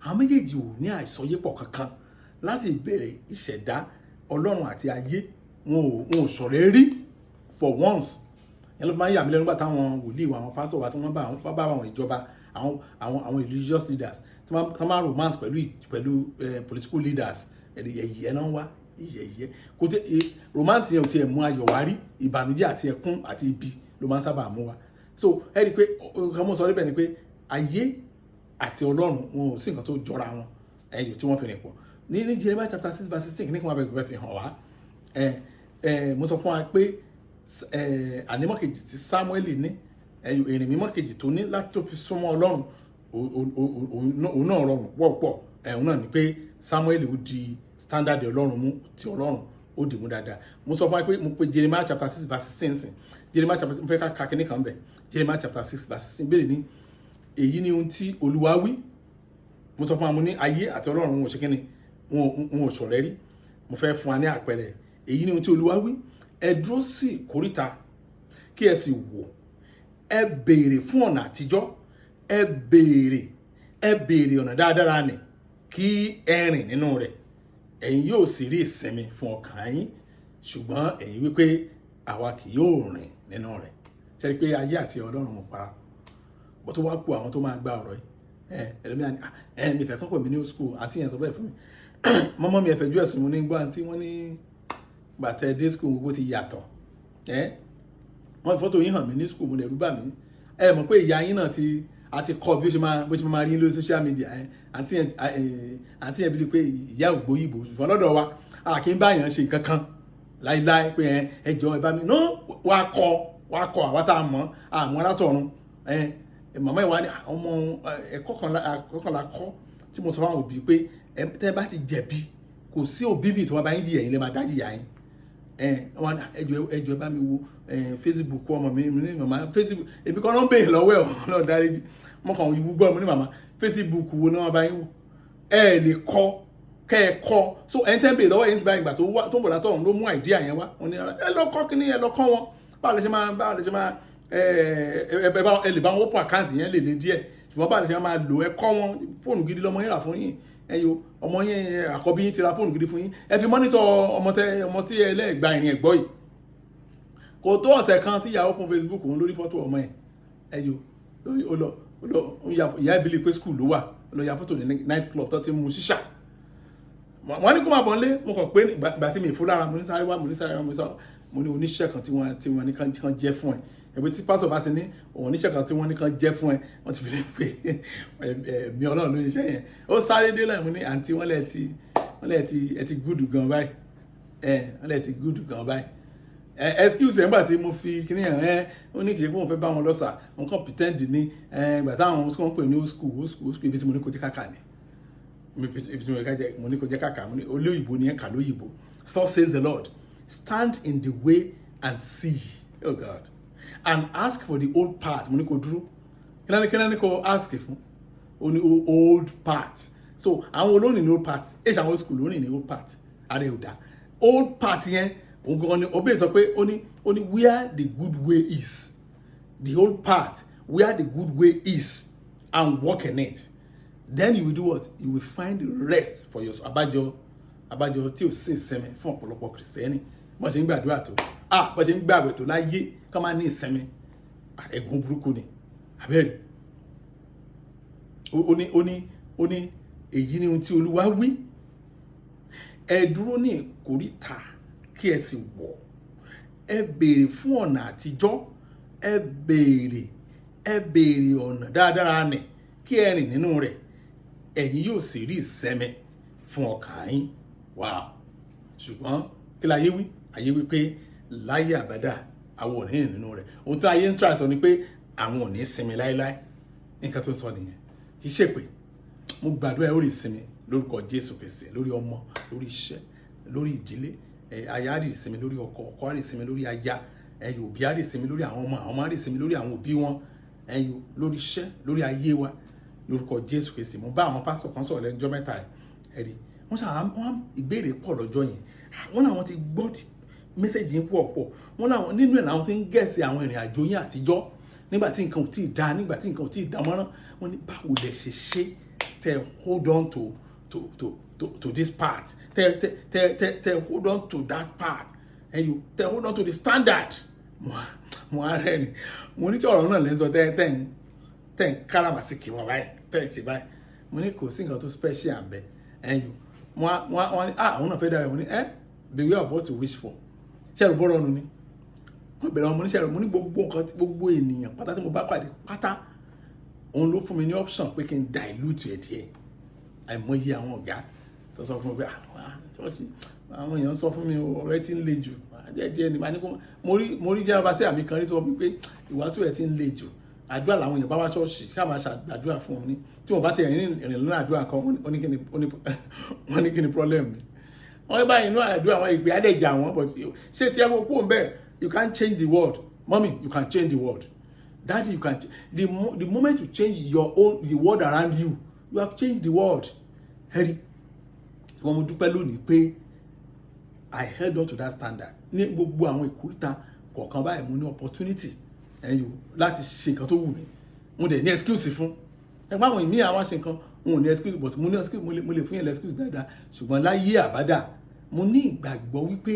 àwọn méjèèjì ò ní àìsọyépọ̀ kankan láti ìbẹ̀rẹ̀ ìṣẹ̀dá Ọlọ́run àti ayé wọn ò ṣọ̀rẹ́ rí for once. Yẹn ló máa ń yà mí lẹ́nu nígbà táwọn wòlíì wa àwọn pásítọ̀ wa tí wọ́n bá àwọn ìjọba àwọn religious leaders tí wọ́n máa romance pẹ̀lú political leaders ẹ̀yẹ náà wá ìyẹ̀yẹ kò tẹ romance yẹn ò tiẹ̀ mú ayọ̀ wá rí, ìbànújẹ́ àti ẹkún àti ibi ló máa ń sábà mú wa. So ẹ rí i pé nǹkan mọ́ sọ níbẹ̀ ni pé ayé àti Ọlọ́run wọn ò sí nǹkan tó jọra wọn ẹ̀yọ̀ tí wọ́n fi rìn pọ̀ ní Jeremiah chapter 6 verse 16 ní kí wọ́n bẹ̀rẹ̀ fi hàn wá mo sọ fún wa pé ànímọ́ kejì tí Samuel ní èrè mímọ́ kejì tó ní láti tó fi súnmọ́ Ọlọ́run òun náà rọrùn wọ́pọ̀ òun náà ni pé Samuel ó di standard Ọlọ́run mú ti Ọlọ́run ó dì mú dáadáa. Mo sọ fún wa pé mo pe Jeremiah chapter 6 verse 16 Jeremiah chapter 6 mo fẹ́ ká kíní kan bẹ̀ Jeremiah chapter 6 verse 16 béèrè ní èyí ni ohun tí Olúwa wí. Mo sọ fún wa mo ní ayé àti Ọlọ́run wọn ò ṣe kíni wọn ò ṣọ̀rẹ́ rí. Mo fẹ́ fún wa ní àpẹẹrẹ èyí ni ohun tí Olúwa wí, ẹ dúró sí ìkóríta kí ẹ sì wò, ẹ béèrè fún ọ̀nà àtijọ́, ẹ béèrè ọ̀nà dáadáa nì kí ẹ rìn nínú rẹ̀, ẹ̀yin yóò sì rí ìsinmi fún ọkàn yín, ṣùgbọ́n ẹ̀yin wípé àwa kì yóò rìn nínú rẹ̀. Ṣé rí pé ayé àti Ọlọ́run mọ̀ para bó tó wá kú àwọn tó máa gba ọ̀rọ̀ yìí ẹlòmíràn ni mi fẹ́ kán pè mí ní old school àǹtí yẹn sọ bẹ́ẹ̀ fún mi mọ́mọ́ mi ẹ̀fẹ̀jú ẹ̀sùn mo ní gbọ́ àǹtí wọ́n ní gbàtẹ́ dé school gbogbo ti yàtọ̀ wọ́n fi fọ́tò yín hàn mí ní school mo lè rú bà mí mọ̀ pé ìyá yín náà àti kọ́ bí ó ṣe máa rí lórí social media àǹtí yẹn bí pé ìyá ògbóyìnbó ṣùgbọ́n lọ́dọ̀ wa a kì í bá èèyàn ṣe nǹkan kan láíláí pé ẹjọ́ ẹ bá mi wá kọ́ àwa tá a mọ̀ àwọn alátọ̀run màmá ìwà ni ọmọ ẹ̀kọ́ kan la kọ́ tí mo sọ fún àwọn òbí pé tẹ́ bá ti jẹ̀bi kò sí òbí mi tó wá bá yín jìyà yín lè máa dá jìyà yín ẹjọ́ ẹ bá mi wo Facebook ọmọ mi ní màmá Facebook èmi kan náà ń bèèrè lọ́wọ́ ẹ̀ ọ̀nà dáríjì mo kàn wí gbọ́ mi ní màmá Facebook wo náà wá bá yín wò lè kọ́ kẹ́ ẹ kọ́ so ẹni tẹ́ ń bèèrè lọ́wọ́ yín ti bá ìgbà tó ń bọ̀ látọ̀ ló mú àìdíà yẹn wá wọn ní ẹ lọ kọ́ kíní ẹ lọ kọ́ wọn báwo lè ṣe máa ẹ lè bá wọn wọ́pọ̀ àkáǹtì yẹn lè le díẹ̀ ṣùgbọ́n báwo lè ṣe máa lò ẹ kọ́ wọn fóònù gidi lọ́mọ yín rà fún yín ọmọ yẹn àkọ́bí yín ti ra fóònù gidi fún yín ẹ fi mọ́nítọ̀ ọmọ tí ẹlẹ́gbà ìrìn ẹ̀gbọ́ yìí kò tó ọ̀sẹ̀ kan tí ìyàwó kún Facebook òun lórí fọ́tò ọmọ ẹ̀ ìyá ìbílí pé skul ló wà lọ ya fọ́tò ní night club tó ti mú ṣíṣà wọ́n ní kó máa bọ̀ nílé mo kàn pé ìgbà tí mi ìfú lára mo ní sáré wá mo ní oníṣẹ́ kan tí wọ́n ní kan jẹ́ fún ẹ ẹgbẹ́ tí pásọ̀ bá ti ní òun oníṣẹ́ kan tí wọ́n ní kan jẹ́ fún ẹ wọ́n ti fi lè pé ẹ̀mí Ọlọ́run ló ń ṣe yẹn ó sáré dé láì mo ní àǹtí wọ́n lẹ̀ ti gúdù gan báyìí wọ́n lẹ̀ ti gúdù gan báyìí excuse nígbà tí mo fi kíní ẹ̀ ó ní kì í ṣe pé wọ́n fẹ́ bá wọn lọ́sà wọn kàn pretend ní ìgbà táwọn wọ́n pè ní old school ibi tí mo ní kò jẹ́ kàkà ni ibi tí mo ní kò jẹ́ kàkà mo ní olóyìnbó ní ẹ̀ka lóyìnbó. Thus says the Lord, stand in the way and see, oh God, and ask for the old part. Mo ní kò dúró kí náà ní kò ask fún ó ní old part. So àwọn olóòní ní old part àwọn old school olóòní ní old part ààrẹ ò dá old part yẹn ògùn ni obìnrin sọ pé ó ní where the good way is, the old part where the good way is, and walk in it, then you will do what? You will find rest for your soul. Abájọ abájọ tí ò sí ìsinmi fún ọ̀pọ̀lọpọ̀ kìrìsìtẹ́nì bọ́n ṣe ń gbàdúrà tó bọ́n ṣe ń gbààwẹ̀ tó láyé ká máa ní ìsinmi ẹ̀gún burúkú ni abẹ́rẹ́ ó ní èyí ni ohun tí Olúwa wí ẹ dúró ní ìkóríta kí ẹ sì wọ̀ ẹ béèrè fún ọ̀nà àtijọ́ ẹ béèrè ọ̀nà dáradára nì kí ẹ rìn nínú rẹ̀ ẹ̀yin yóò sì rí ìsinmi fún ọkàn yín wow ṣùgbọ́n kí la ayé wí ayé wí pé láyé àbádà àwọn ò ní rìn nínú rẹ̀ ohun tí ayé ń try sọ ni pé àwọn ò ní sinmi láéláé nǹkan tó ń sọ nìyẹn kì í ṣe pé mo gbàdúrà ẹ ó rí ìsinmi lórúkọ Jésù Kristi lórí ọmọ lórí iṣẹ́ lórí ìdílé aya á rí ìsinmi lórí ọkọ ọkọ á rí ìsinmi lórí aya òbí á rí ìsinmi lórí àwọn ọmọ àwọn ọmọ á rí ìsinmi lórí àwọn òbí wọn lórí iṣẹ́ lórí ayé wa lórúkọ Jésù Kristi mo bá àwọn pásítọ̀ kan sọ̀rọ̀ lẹ́nujọ́ mẹ́ta ẹ̀rí wọ́n ìbéèrè pọ̀ lọ́jọ́ yẹn wọ́n làwọn ti gbọ́ mẹ́sẹ̀jì yín pọ̀ wọ́n làwọn nínú ẹ̀ làwọn ti ń gẹ̀ẹ́sì àwọn ìrìn àjò yín àtijọ́ nígbà tí nǹkan ò tí ì dáa nígbà tí nǹkan ò tí ì dánmọ́rán wọ́n ní báwo lẹ ṣe tẹ hold on to this part tẹ hold on to that part tẹ hold on to the standard mo á rẹ́rìn mo ní tí ọ̀rọ̀ náà lẹ́sọ tẹ́ ń káràmásìkì wọn báyìí tẹ́ ń ṣe báyìí mo ní kò sí nǹkan tó special bẹ́ẹ̀ wọ́n ní àwọn náà fẹ́ dára wọ́n ní beware of what you wish for ṣẹ́rù bọ́rọ̀ ọ̀nù ni wọ́n bẹ̀rẹ̀ ọmọ oníṣẹ́rù mo ní gbogbo ènìyàn pátá tí mo bá pàdé pátá òun ló fún mi ní option pé kí n dilute ẹ̀ díẹ̀ àìmọye àwọn ọ̀gá tó sọ fún mi pé àwọn èèyàn sọ fún mi ọ̀rẹ́ tí ń le jù díẹ̀ ni mo rí jẹ́ ọba sí àmì kan rí tó wọ́n pé ìwàásù ẹ̀ tí ń le jù àdúrà làwọn èèyàn bá wá ṣọ́ọ̀ṣì ká máa ṣàdúrà fún wọn ní tí wọ́n bá ti rìn lọ́nà àdúrà kan wọ́n ní kí ni problem mi wọ́n bá inú àdúrà wọn ìpè àdẹ̀jà wọn but ṣé tí ẹ kó kó ń bẹ́ẹ̀ you can't change the world mommy you can change the world daddy you can the moment you change the world around you you have changed the world ẹ̀rí wọ́n mo dúpẹ́ lónìí pé I held on to that standard ní gbogbo àwọn ìkúríta kọ̀ọ̀kan báyìí mo ní opportunity láti ṣe nǹkan tó wù mí mo dẹ̀ ní excuse fún ẹgbẹ́ àwọn ìmí àwọn ṣe nǹkan wọn ò ní excuse but mo ní excuse mo lè fún yẹn excuse dáadáa ṣùgbọ́n láyé àbádà mo ní ìgbàgbọ́ wípé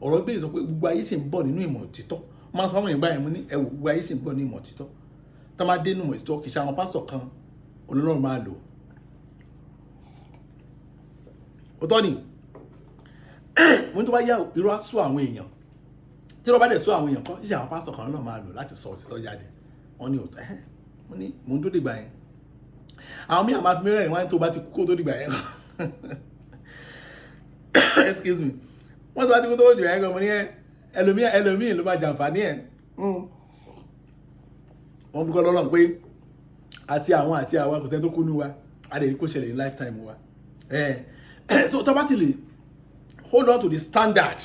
ọ̀rọ̀ bẹ́ẹ̀ sọ pé gbogbo ayé ṣì ń bọ̀ nínú ìmọ̀ òtítọ́ máa ń sọ fáwọn ìgbà yẹn mo ní ẹ̀wù gbogbo ayé ṣì ń bọ̀ nínú ìmọ̀ òtítọ́ tá máa dé nínú ìmọ̀ òtítọ́ kì í ṣe àwọn pásítọ̀ kan Ọlọ́run máa lò òtọ́ ni mo ní tó bá yá irọ́ á sọ àwọn èèyàn tí wọ́n bá dẹ̀ sọ àwọn èèyàn kan ṣe àwọn pásítọ̀ kan náà máa lò láti sọ òtítọ́ jáde wọ́n ní òtọ́ mo ní mò ń tó dìgbà yẹn àwọn míì àmà fi mí rẹ́rìn wọ́n ní tó bá ti kú kó tó dìgbà yẹn excuse me wọ́n tó bá ti kú tó dìgbà yẹn gan mo ní ẹlòmíì ló máa jàǹfààní ẹ̀ wọ́n dúkọ́ lọ́lọ́run pé àti àwọn àti àwa kò tẹ́ tó kú ní wa a lè rí kó ṣẹlẹ̀ ní lifetime wa so tó bá ti lè hold on to the standard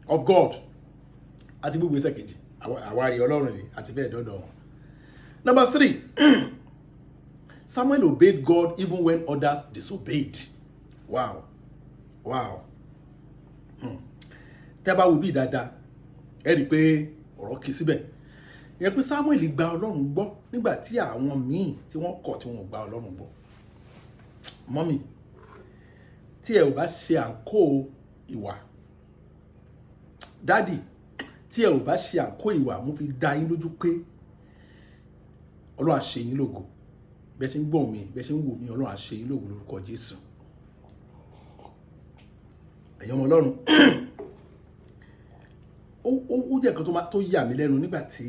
of God àti gbogbo ìṣẹ́ kejì àwárí Ọlọ́run rẹ̀ àti bẹ́ẹ̀ dọ́dọ̀ wọn. Number 3 Samuel obeyed God even when others disobeyed. Wow tẹ́ bá wo bí dáadáa ẹ rí i pé ọ̀rọ̀ kì í síbẹ̀ yẹ pé Samuel gba Ọlọ́run gbọ́ nígbà tí àwọn míì tí wọ́n kọ̀ tí wọ́n gba Ọlọ́run gbọ́. Mọ́mì tí ẹ ò bá ṣe àǹkó ìwà dádì tí ẹ ò bá ṣe àǹkó ìwà mo fi dá yín lójú pé Ọlọ́run á ṣe yín lógo bẹ́ẹ̀ ṣe ń gbọ́ mi bẹ́ẹ̀ ṣe ń wò mí Ọlọ́run á ṣe yín lógo lórúkọ Jésù. ẹ̀yin ọmọ Ọlọ́run ó jẹ́ nǹkan tó yà mí lẹ́nu nígbà tí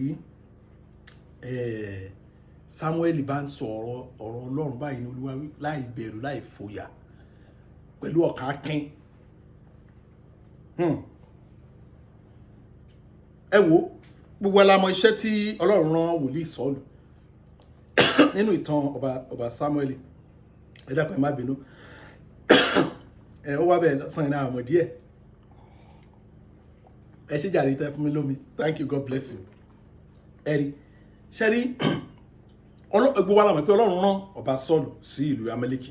Samuel bá ń sọ ọ̀rọ̀ Ọlọ́run báyìí ní Olúwa láì bẹ̀rù láì fòyà pẹ̀lú ọkàn akin. Ẹ wo gbogbo alamọ iṣẹ́ tí Ọlọ́run rán wòlíì Sọ́ọ̀lù nínú ìtàn ọba Samuel ẹ dákun ẹ má bínú ó wá bẹ́ẹ̀ sàn iná àmọ̀ díẹ̀ ẹ ṣe jàre tẹ́ fún mi lómi thank you God bless you. ẹ rí ṣe rí gbogbo alamọ pé Ọlọ́run rán ọba Sọ́ọ̀lù sí ìlú Amẹ́líkì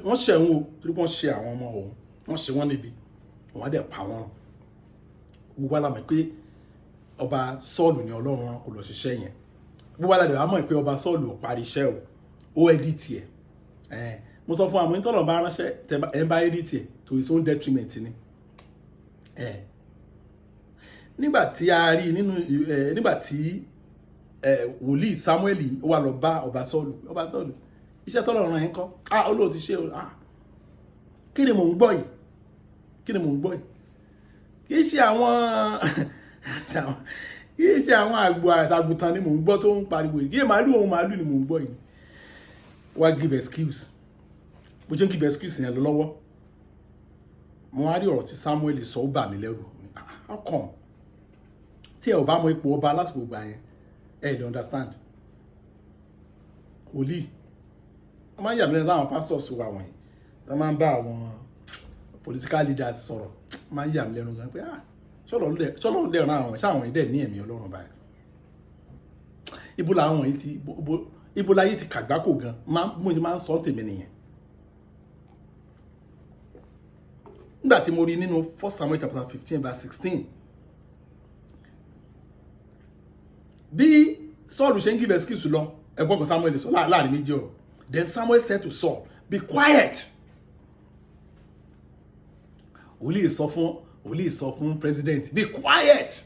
wọ́n ṣe ń wo torí wọ́n ṣe àwọn ọmọ òun wọ́n ṣe wọ́n níbi wọ́n á dẹ̀ pa wọ́n gbogbo alamọ pé ọba Sọ́ọ̀lù ni Ọlọ́run rán kó lọ ṣiṣẹ́ yẹn gbogbo alamọ pé ọba Sọ́ọ̀lù ò parí iṣẹ́ ó ẹdítì ẹ̀ mo sọ fún àwọn ìtọ́lọ̀ bá ránṣẹ́ ẹ̀ ń bá edit ẹ̀ to his own detriment ni nígbà tí a rí nínú nígbà tí wòlíì Samuel ó wà lọ bá ọba Sọ́ọ̀lù iṣẹ́ tọ́lọ̀ ràn yín kọ́ Olóò ti ṣe kí ni mò ń gbọ́ yìí kí í ṣe àwọn àgbò àtàgùtàn ni mò ń gbọ́ tó ń pariwo yìí kí màálù òun màálù ni mò ń gbọ́ yìí wá give excuse bó ṣe ń give excuse yẹn lọ́wọ́ mo wá rí ọ̀rọ̀ tí Samuel sọ ó bà mí lẹ́rù ọkàn tí ẹ ò bá mọ ipò ọba lásìkò gbà yẹn ẹ lè understand wòlíì wọ́n máa ń yà mí lẹ́nu láwọn pastors wà wọ̀nyí wọ́n máa ń bá àwọn political leaders sọ̀rọ̀ wọ́n máa ń yà mí lẹ́nu gan pé ṣọ́lọ́run dẹ̀ ran àwọn ṣáwọn yìí dẹ̀ ní ẹ̀mí Ọlọ́run báyìí ibo làwọn yìí ti ibo láyé ti kàgbákò gan mo ti máa ń sọ tèmi nìyẹn nígbà tí mo rí nínú 1 Samuel chapter 15 verse 16 bí Saul ṣe ń give excuse lọ ẹ̀gbọ́n kan Samuel sọ láàrin méjì ọ̀rọ̀ then Samuel said to Saul be quiet wòlíì sọ fún president be quiet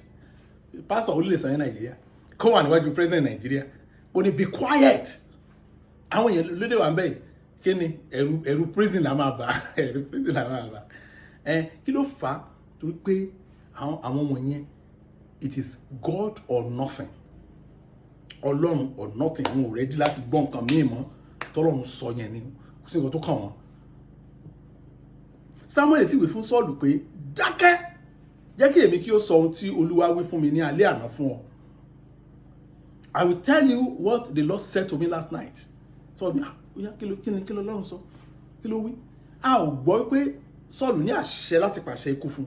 pastor wòlíì sọ ní Nàìjíríà kó wà níwájú president Nàìjíríà ó ní be quiet àwọn èèyàn lóde wà ń bẹ́ẹ̀ kí ni ẹ̀rù prison là máa bá kí ló fà á torí pé àwọn ọmọ yẹn it is God or nothing Ọlọ́run or nothing wọn ò rẹ́dí láti gbọ́ nǹkan míì mọ́ tọ́lọ́run sọ yẹn ni kò sí nǹkan tó kàn wọ́n Samuel sì wí fún Sọ́ọ̀lù pé dákẹ́ jẹ́ kí èmi kí ó sọ ohun tí Olúwa wí fún mi ní alẹ́ àná fún ọ I will tell you what the Lord said to me last night Sọ́ọ̀lù kí ló Ọlọ́run sọ kí ló wí a ò gbọ́ pé Sọ́ọ̀lù ní àṣẹ láti pàṣẹ ikú fún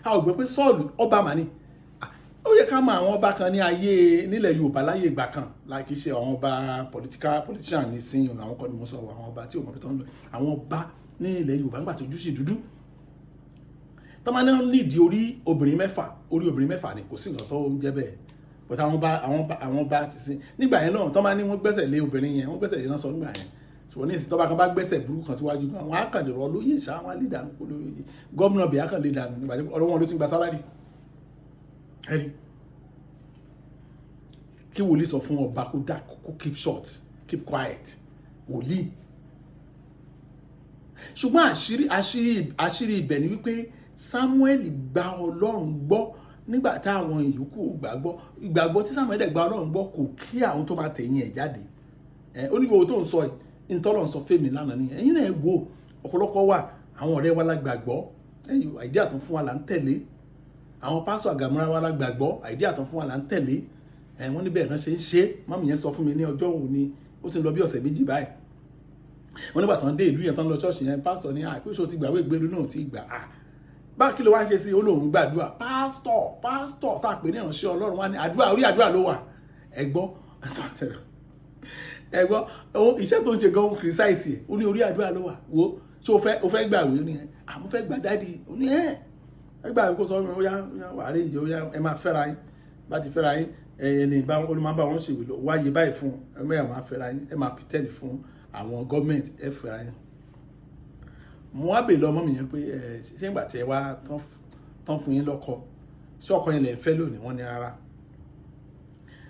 a ò gbọ́ pé Sọ́ọ̀lù ọba mà ní ó yẹ ká mọ àwọn ọba kan ní ayé nílẹ̀ Yorùbá láyé ìgbà kan láì ṣe àwọn ọba politician ní sin àwọn kan ní mo sọ àwọn ọba tí ò mọ̀ pé tó ń lọ àwọn ọba ní ilẹ̀ Yorùbá nígbà tí ojú sì dúdú tó máa ń nídìí orí obìnrin mẹ́fà ni kò sí nǹkan tó ń jẹ́ bẹ́ẹ̀ but àwọn ọba ti sin nígbà yẹn náà tó máa ní wọ́n gbẹ́sẹ̀ lé obìnrin yẹn wọ́n gbẹ́sẹ̀ lé náà sọ nígbà yẹn ṣùgbọ́n ní ìsìn tọ́ba kan bá gbẹ́sẹ̀ burúkú kan síwájú gan wọn á kàn lè rọ lóyè ṣá wọn á lè dànù kó lóyè gómìnà bìí á kàn lè dànù nígbà tí ọ̀rọ̀ wọn ló ti gba sálárì ẹni kí wòlíì sọ fún ọba kó dá kó keep short keep quiet wòlíì ṣùgbọ́n àṣírí ibẹ̀ ni wípé Samuel gba Ọlọ́run gbọ́ nígbà táwọn ìyókù ìgbàgbọ́ tí Samuel dẹ̀ gba Ọlọ́run gbọ́ kò kí àwọn tó máa tẹ̀yìn ẹ̀ jáde onígbòho tó ń sọ yìí ntọ́lọ̀ ń sọ fèmí lánàá nìyẹn ẹ̀yin náà wò ọ̀pọ̀lọpọ̀ wà àwọn ọ̀rẹ́ wa lágbàgbọ́ àìdí àtún fún wa là ń tẹ̀lé àwọn pásọ̀ àgàmúra wa lágbàgbọ́ àìdí àtún fún wa là ń tẹ̀lé wọ́n níbẹ̀ náà ṣe ń ṣe mọ́mí yẹn sọ fún mi ní ọjọ́ òní ó ti lọ bí ọ̀sẹ̀ méjì báyìí wọ́n nígbà tán dé ìlú yẹn tán lọ ṣọ́ọ̀ṣì yẹn pásọ̀ ní àìpéṣọ ti gbàwé ìgbélu náà ti gbà bá kí ló wá ń ṣe sí olóhùn gbàdúrà pásítọ̀ tá a pè ní ìránṣẹ́ Ọlọ́run wá ní àdúrà orí àdúrà ló wà ẹgbọ́ iṣẹ́ tó ń ṣe gan kìrìsáìsì ẹ̀ ó ní orí àdúrà ló wà wo ṣé o fẹ́ gbàwé ó ní àmú fẹ́ gbà dáàdi ó ní ẹ gbàwé kó sọ ó yá wà á rí ìjẹ ó yá ẹ máa fẹ́ra yín bá ti fẹ́ra yín ẹni olùmọ̀ bá wọn ṣèwé wáyé báyìí fún ẹ máa fẹ́ra yín ẹ máa pretend fún àwọn gọ́ọ̀mẹ̀ntì ẹ fẹ́ra yín mo wá bèèrè ọmọ mi yẹn pé ṣé ìgbà tí ẹ wá tán fún yín lọ́kọ ṣé ọkọ yẹn lè fẹ́ lónìí wọ́n ní rárá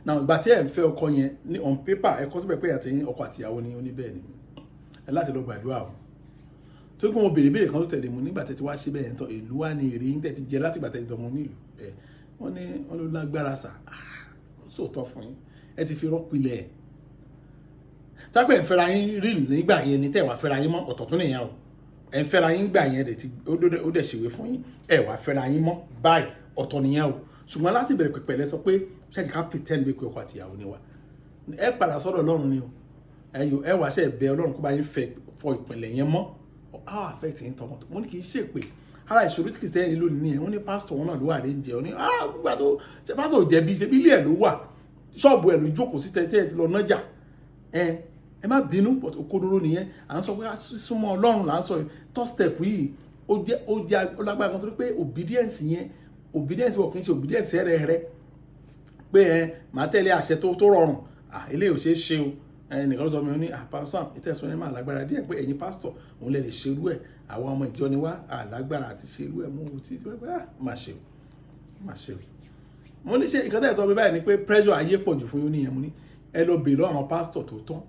now ìgbà tí ẹ ń fẹ́ ọkọ yẹn ní on paper ẹ kọ síbẹ̀ pé àtẹ̀yìn ọkọ àtìyàwó ni ó ní bẹ́ẹ̀ ni ẹ láti lọ gbàdúrà o tó gbọ́n mo béèrè kan tó tẹ̀lé mu nígbà tẹ́ ti wá ṣe bẹ́ẹ̀ tán èlú wá ní èrè yín tẹ́ ti jẹ láti ìgbà tẹ́ ti dọmọ nílùú wọ́n ló lágbára sà sóòótọ́ fún yín ẹ ti fi rọ́pìlẹ̀ ẹ̀ tápẹ́ ìfẹ́ra yín rí nígbà yẹn ni tẹ́ wàá fẹ́ra yín mọ́ ọ̀tọ̀ tún nìyẹn o ẹ̀ ń fẹ́ra yín gbà yẹn ó dẹ̀ ṣèwé fún yín ẹ̀ wàá fẹ́ra yín mọ́ báyìí ọ̀tọ̀ nìyẹn o ṣùgbọ́n láti bẹ̀rẹ̀ pẹ̀pẹ̀ lẹ sọ pé ṣáàjì ká pretend pé ọkọ àtìyàwó ni wa ẹ padà sọ́dọ̀ Ọlọ́run ni o ẹ wàá ṣe bẹ̀ Ọlọ́run kó bá yín fọ ìpìlẹ̀ yẹn mọ́ how affect yín tọmọ mo ní kì í ṣèpè ara ìṣòro tí kì í sẹ́yìn lónìí nìyẹn wọ́n ní pásítọ̀ wọn náà ló wà lẹ́yìn jẹ́ ọ ní gbígbà tó ṣe pásítọ̀ jẹ̀bi ṣe bí ilé ẹ̀ ló wà ṣọ́ọ̀bù ẹ̀ ló jókòó sí tẹ́tẹ́ ẹ̀ ti lọ nájà ẹ má bínú but òkodoro nìyẹn à ń sọ pé súnmọ́ Ọlọ́run là ń sọ third step yìí ó jẹ́ lágbára kan torí pé obedience wọ̀ kì í ṣe obedience rẹ̀ pé màá tẹ̀lé àṣẹ tó rọrùn eléyìí ò ṣeé ṣe o ẹnìkan ló sọ mi ó ní pastor ìtẹ̀sọ́ yẹn máa lágbára díẹ̀ pé ẹ̀yin pastor òun lè ṣerú ẹ̀ àwọn ọmọ ìjọ ni wá àlágbára àti ṣerú ẹ̀ mú ohun tí má ṣe o mo ní ṣe nǹkan tẹ̀ sọ mi báyìí ni pé pressure ayé pọ̀ jù fún yín nìyẹn mo ní ẹ lọ bèèrè lọ́wọ́ àwọn pastor tó tán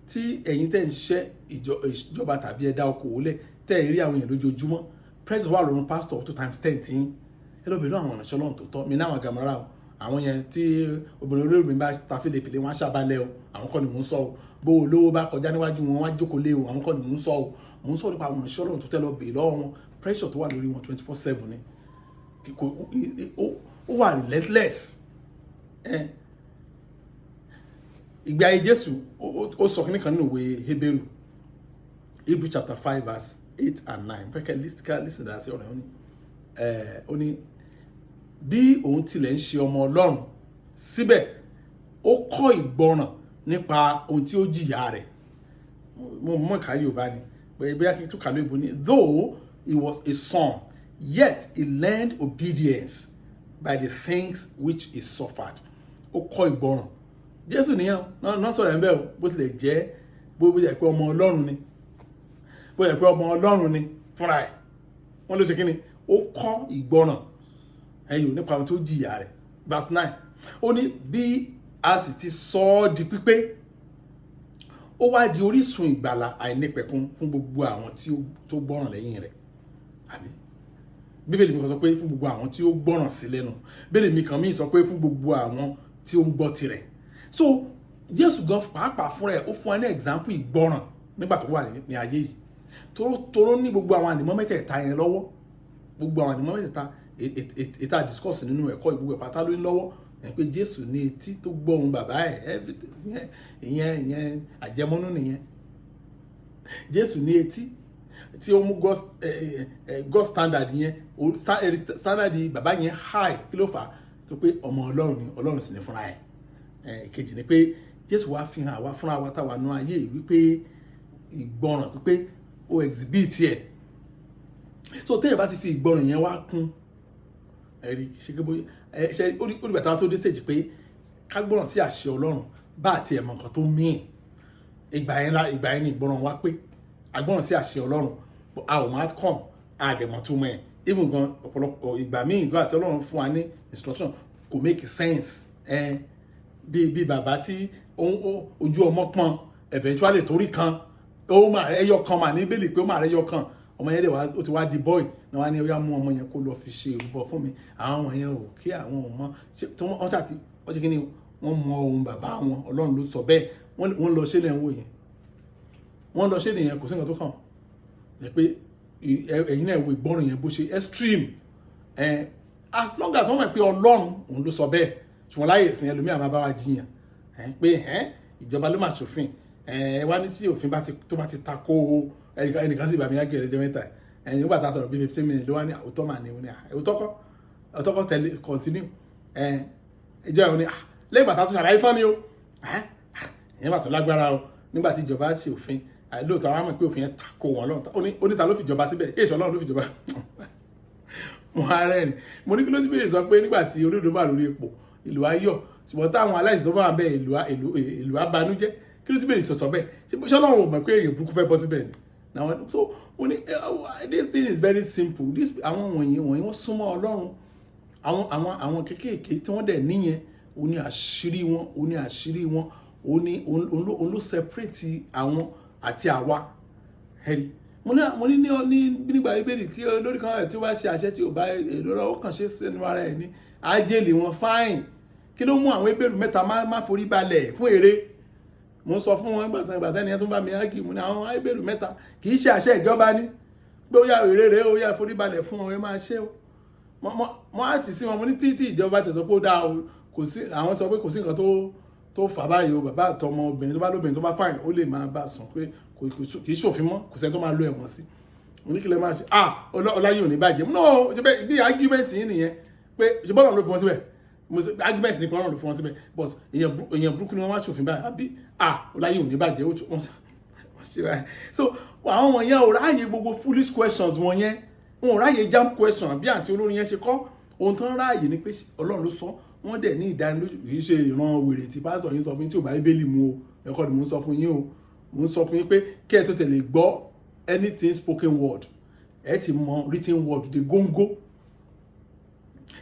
tí ẹ̀yin tẹ̀ ń ṣiṣẹ́ ìjọba tàbí ẹ̀dá okòwò lẹ̀ tẹ̀ rí àwọn èèyàn lójoojúmọ́ pressure wà lọ́rùn pastor 2 times 10 tí yín ẹ lọ bèèrè lọ́wọ́ àwọn ìránṣẹ́ Ọlọ́run tó tọ́ mi náwọn gàmọ́ra o àwọn yẹn tí obìnrin olórí mi bá ta fèlèfèlè wọn á ṣàbálẹ̀ o àwọn kọ́ ni mò ń sọ o bó olówó bá kọjá níwájú wọn wá jókòó lé o àwọn kọ́ ni mò ń sọ o mò ń sọ nípa àwọn ìránṣẹ́ Ọlọ́run tó tẹ́ lọ bèèrè lọ́wọ́ wọn pressure tó wà lórí wọn 24/7 ni ó wà relentless ìgbé ayé Jésù ó sọ kíní kan nínú ìwé Hebrew chapter 5 verse 8 and 9 pẹ́kẹ́ listen dáa sí ọ̀rọ̀ yẹn ó ní bí òun tilẹ̀ ń ṣe ọmọ Ọlọ́run síbẹ̀ ó kọ́ ìgbọràn nípa ohun tí ó jìyà rẹ̀ mo mọ̀ ká Yorùbá ni pé bí akíntú kà lóyìnbó ni though he was a son yet he learned obedience by the things which he suffered ó kọ́ ìgbọràn Jésù nìyẹn náà sọ̀rọ̀ ẹ̀ ń bẹ́ o bó tilẹ̀ jẹ́ bó jẹ́ pé ọmọ Ọlọ́run ni bó jẹ́ pé ọmọ Ọlọ́run ni fúnra ẹ̀ wọ́n ló ṣe kí ni ó kọ́ ìgbọràn ẹ̀yìn nípa ohun tó jìyà rẹ̀ verse 9 ó ní bí a sì ti sọ ọ́ di pípé ó wá di orísun ìgbàlà àìnípẹ̀kun fún gbogbo àwọn tó gbọ́ràn lẹ́yìn rẹ̀ àbí bíbélì mi kan sọ pé fún gbogbo àwọn tí ó gbọ́ràn sí lẹ́nu bíbélì mi kan míì sọ pé fún gbogbo àwọn tí ó ń gbọ́ tirẹ̀ so Jésù gan pàápàá fúnra ẹ̀ ó fún wa ní example ìgbọ́ràn nígbà tó wà ní ayé yìí tó ní gbogbo àwọn ànímọ́ mẹ́tẹ̀ẹ̀ta yẹn lọ́wọ́ gbogbo àwọn ànímọ́ mẹ́tẹ̀ẹ̀ta ètà discuss nínú ẹ̀kọ́ ìgbogbo ẹ̀pátá ló ń lọ́wọ́ pé Jésù ní etí tó gbọ́ ohùn bàbá ẹ̀ ìyẹn àjẹmọ́nú nìyẹn Jésù ní etí tí ó mú God standard yẹn standard bàbá yẹn high kí ló fà á tó pé ọmọ Ọlọ́run ni Ọlọ́run sì ní fúnra ẹ̀ kejì ni pé Jésù wá fi hàn wá fúnra wa táwa nú ayé wípé ìgbọràn wípé ó exhibit ẹ̀ so téèyàn bá ti fi ìgbọràn yẹn wá kún ẹ̀rí ṣe kébó ṣe ó dìgbà táwọn tó dé stage pé ká gbọ́ràn sí àṣẹ Ọlọ́run bá àti ẹ̀mọ̀ nǹkan tó mean ìgbà yẹn ni ìgbọràn wá pé agbọ́ràn sí àṣẹ Ọlọ́run a ò máa come àdẹ̀mọ̀ tó mọ̀ ẹ̀ even gan ọ̀pọ̀lọpọ̀ ìgbà míì ìgbà àti Ọlọ́run fún wa ní instruction kò make sense bí bàbá tí ojú ọmọ pọ́n eventually torí kan ó máa ẹyọ kan mà ní bẹ́ẹ̀lì pé ó máa rẹ ẹyọ kan ọmọ yẹn ó ti wá di boy náà wá ní ó yá mú ọmọ yẹn kó lọ fi ṣe ìrúbọ fún mi àwọn ọmọ yẹn ò kí àwọn ọmọ tí wọ́n ṣàti wọ́n ṣe kí ni wọ́n mọ ohun bàbá wọn Ọlọ́run ló sọ bẹ́ẹ̀ wọ́n lọ ṣe lẹ́yìn wò yẹn wọ́n lọ ṣe nìyẹn kò sí nǹkan tó kàn yẹ pé ẹ̀yin náà wo ìgbọ́ràn yẹn bó ṣe extreme as long as wọ́n mọ̀ pé Ọlọ́run òun ló sọ bẹ́ẹ̀ ṣùgbọ́n láyè ìsìn ẹlòmíà máa bá wa jiyàn pé ìjọba ló máa ṣòfin wá ní tí òfin tó bá ti tako ẹnìkan sì bàmí yàgbé ẹlẹ́jọ́ mẹ́ta nígbà tá a sọ̀rọ̀ bí 15 minutes ló wá ní òótọ́ mà ní òótọ́kọ́ tẹ̀lé continue ìjọ ìwọ ni lẹ́yìn bàtà tó ṣàlàyé tán ni o ìyẹn bàtà lágbára o nígbà tí ìjọba ṣe òfin lóòótọ́ àwọn àmọ̀ pé òfin yẹn tako wọn lọ́run oníta ló fi ìjọba síbẹ̀ èso Ọlọ́run ló fi ìjọba mo ara ẹni mo ní kí ló ti bèèrè sọ pé nígbà tí olódò bá lórí ipò ìlú ayọ̀ ṣùgbọ́n táwọn aláìsàn tó bá wà bẹ́ẹ̀ ìlú abanújẹ́ kí ló ti bèèrè sọ̀sọ̀ bẹ́ẹ̀ ṣé Ọlọ́run ò mọ̀ pé èèyàn burúkú fẹ́ bọ́ síbẹ̀ ni so mo ní this thing is very simple àwọn wọ̀nyí wọ́n súnmọ́ Ọlọ́run àwọn kéékèèké tí wọ́n dẹ̀ níyẹn ó ní àṣírí wọn ó ní separate àwọn àti àwa ẹ̀rí mo ní nígbà ìbéèrè tí olórí kan tí ó bá ṣe àṣẹ tí ò bá èrò lọ́wọ́ kàn ṣe sẹ́nu ara ẹ̀ ní ájèlè wọn fáìn kí ló mú àwọn ìbéèrè mẹ́ta má forí balẹ̀ fún èrè mo sọ fún wọn gbàtà ẹni tó bá mi ágì mo ní àwọn ìbéèrè mẹ́ta kì í ṣe àṣẹ ìjọba ní pé ó yà èrè rẹ̀ ó yà forí balẹ̀ fún wọn ẹ máa ṣe o mo á tì sí wọn mo ní títí ìjọba tẹ̀sọ́ pé ó dáa o kò sí àwọn sọ pé kò sí nǹkan tó fà báyìí o bàbá àtọmọ obìnrin tó bá lóbìnrin tó bá fáìn ó lè máa bá sùn pé kì í ṣòfin mọ́ kò sẹ́ni tó máa lo ẹ̀wọ̀n sí mo ní kí lè máa ṣe ọláyé ò ní bàjẹ́ no ṣe bẹ́ẹ̀ bí argument yìí nìyẹn pé ṣe bọ́ọ̀lù ló fi wọn síbẹ̀ argument ní pọ́nrán ló fi wọn síbẹ̀ but èèyàn burúkú ni wọ́n wá ṣòfin báyìí àbí ọláyé ò ní bàjẹ́ wọ́n ṣe báyìí so àwọn wọ̀nyẹn ò ráàyè gbogbo foolish questions wọ̀nyẹn wọn ò ráàyè jam question bí àǹtí olórin yẹn ṣe kọ́ ohun tó ń ráàyè ni pé Ọlọ́run ló sọ wọ́n dẹ̀ ní ìdánilójú kì í ṣe ìran wèrè tí pásọ̀ yín sọ fún yín tí ò bá bíbélì mu o ẹ̀kọ́ ni mò ń sọ fún yín o mò ń sọ fún yín pé kí ẹ tó tẹ̀lé gbọ́ anything spoken word ẹ ti mọ written word de góńgó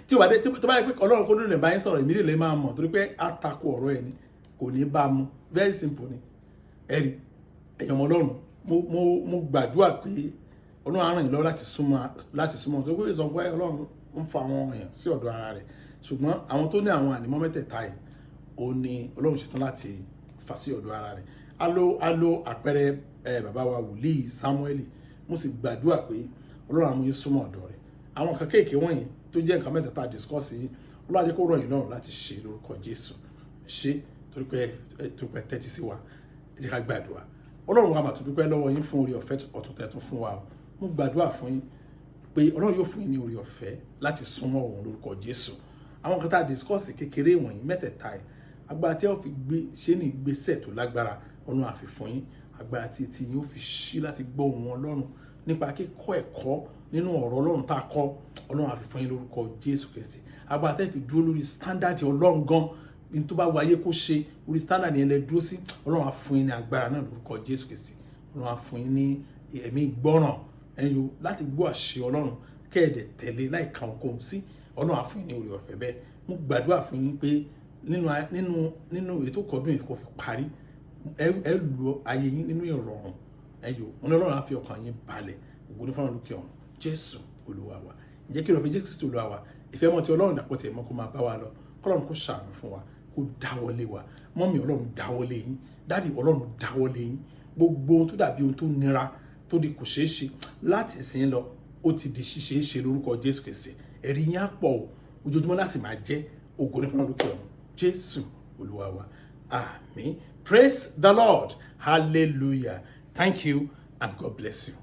tí ó bá yẹ pé ọlọ́run kó lónìí báyìí sọ̀rọ̀ ìmílẹ̀ lè máa mọ̀ torí pé àtakò ọ̀rọ̀ ẹ̀ ni kò ní bá mu very simple ni ẹ̀rí ẹ̀yàn ọmọ ọlọ́run mo gbàdúrà pé ọlọ́run á ràn yín lọ́wọ́ láti súnmọ́ tó gbé sọ pé ọlọ́run ń fa àwọn èèyàn sí ọ̀dọ̀ ara rẹ̀ ṣùgbọ́n àwọn tó ní àwọn ànímọ́ mẹ́tẹ̀ẹ̀ta yìí ó ní ọlọ́run ṣetán láti fà sí ọ̀dọ̀ ara rẹ̀ á lo àpẹẹrẹ bàbá wa wòlíì Sámúẹ́lì mo sì gbàdúrà pé ọlọ́run á mú yín súnmọ́ ọ̀dọ̀ rẹ̀ àwọn nǹkan kéèké wọ̀nyí tó jẹ́ nǹkan mẹ́tẹ̀ẹ̀ta discuss yìí ọlọ́run á jẹ́ kó rọ̀ yín lọ́rùn láti ṣe lórúkọ Jésù ṣe torí pé tẹ́tí sí wa ẹ jẹ́ ká gbàdúrà ọlọ́run wa mà tún dúpẹ́ lọ́wọ́ yín fún oore ọ̀fẹ́ ọ̀tún tẹ́tún fún wa mo gbàdúrà fún yín pé ọlọ́run yóò fún yín ní oore ọ̀fẹ́ láti súnmọ́ òun lórúkọ Jésù àwọn nǹkan tá a discuss kékeré wọ̀nyí mẹ́tẹ̀ẹ̀ta ẹ̀ agbára tí ẹ fi gbé ṣe ní ìgbésẹ̀ tó lágbára ọ̀nà àfi fún yín agbára tí yóò fi ṣí láti gbọ́ ohùn ọlọ́run nípa kíkọ́ ẹ̀kọ́ nínú ọ̀rọ̀ ọlọ́run tá a kọ́ ọlọ́run àfi fún yín lórúkọ Jésù Kristi agbára tẹ́ fi dúró lórí standard ọlọ́run gan ní tó bá wáyé kó ṣe orí standard yẹn lẹ dúró sí ọlọ́run á fún yín ní agbára náà lórúkọ Jésù Kristi ọlọ́run á fún yín ní ẹ̀mí ìgbọ́ràn ẹ̀yọ láti gbọ́ àṣẹ ọlọ́run kẹ́ẹ̀dẹ̀ tẹ̀lé láì ka ohunkóhun sí ọlọ́run á fún yín ní oore ọ̀fẹ́ bẹ́ẹ̀ mo gbàdúrà fún yín pé nínú ètò kọdún yìí kò fi parí ẹ lu ayé yín nínú ìrọ̀rùn ẹ̀yọ wọn ní ọlọ́run á fi ọkàn yín balẹ̀ ògo ní fọlọ́run lókè ọ̀run Jésù Olúwa wa ìjẹ́ kí ìrọ̀fẹ́ Jésù Kristi Olúwa wa ìfẹ́ mọ́ ti ọlọ́run dàpọ̀ tẹ̀ mọ́ kó máa bá wa lọ kọ́lọ́run kó ṣàánú fún wa kó dáwọ́lé wa mọ́mí ọlọ́run dáwọ́lé yín dáàdì ọlọ́run dáwọ́lé yín gbogbo ohun tó dàbí ohun tó nira tó di kò ṣeé ṣe láti ìsìn lọ ó ti di ṣíṣe é ṣe lórúkọ Jésù Kristi ẹ̀rí yín á pọ̀ ojoojúmọ́ láti máa jẹ́ ògo ní fọlọ́run lókè ọ̀run Jésù Olúwa wa àmín. Praise the Lord. Hallelujah. Thank you and God bless you.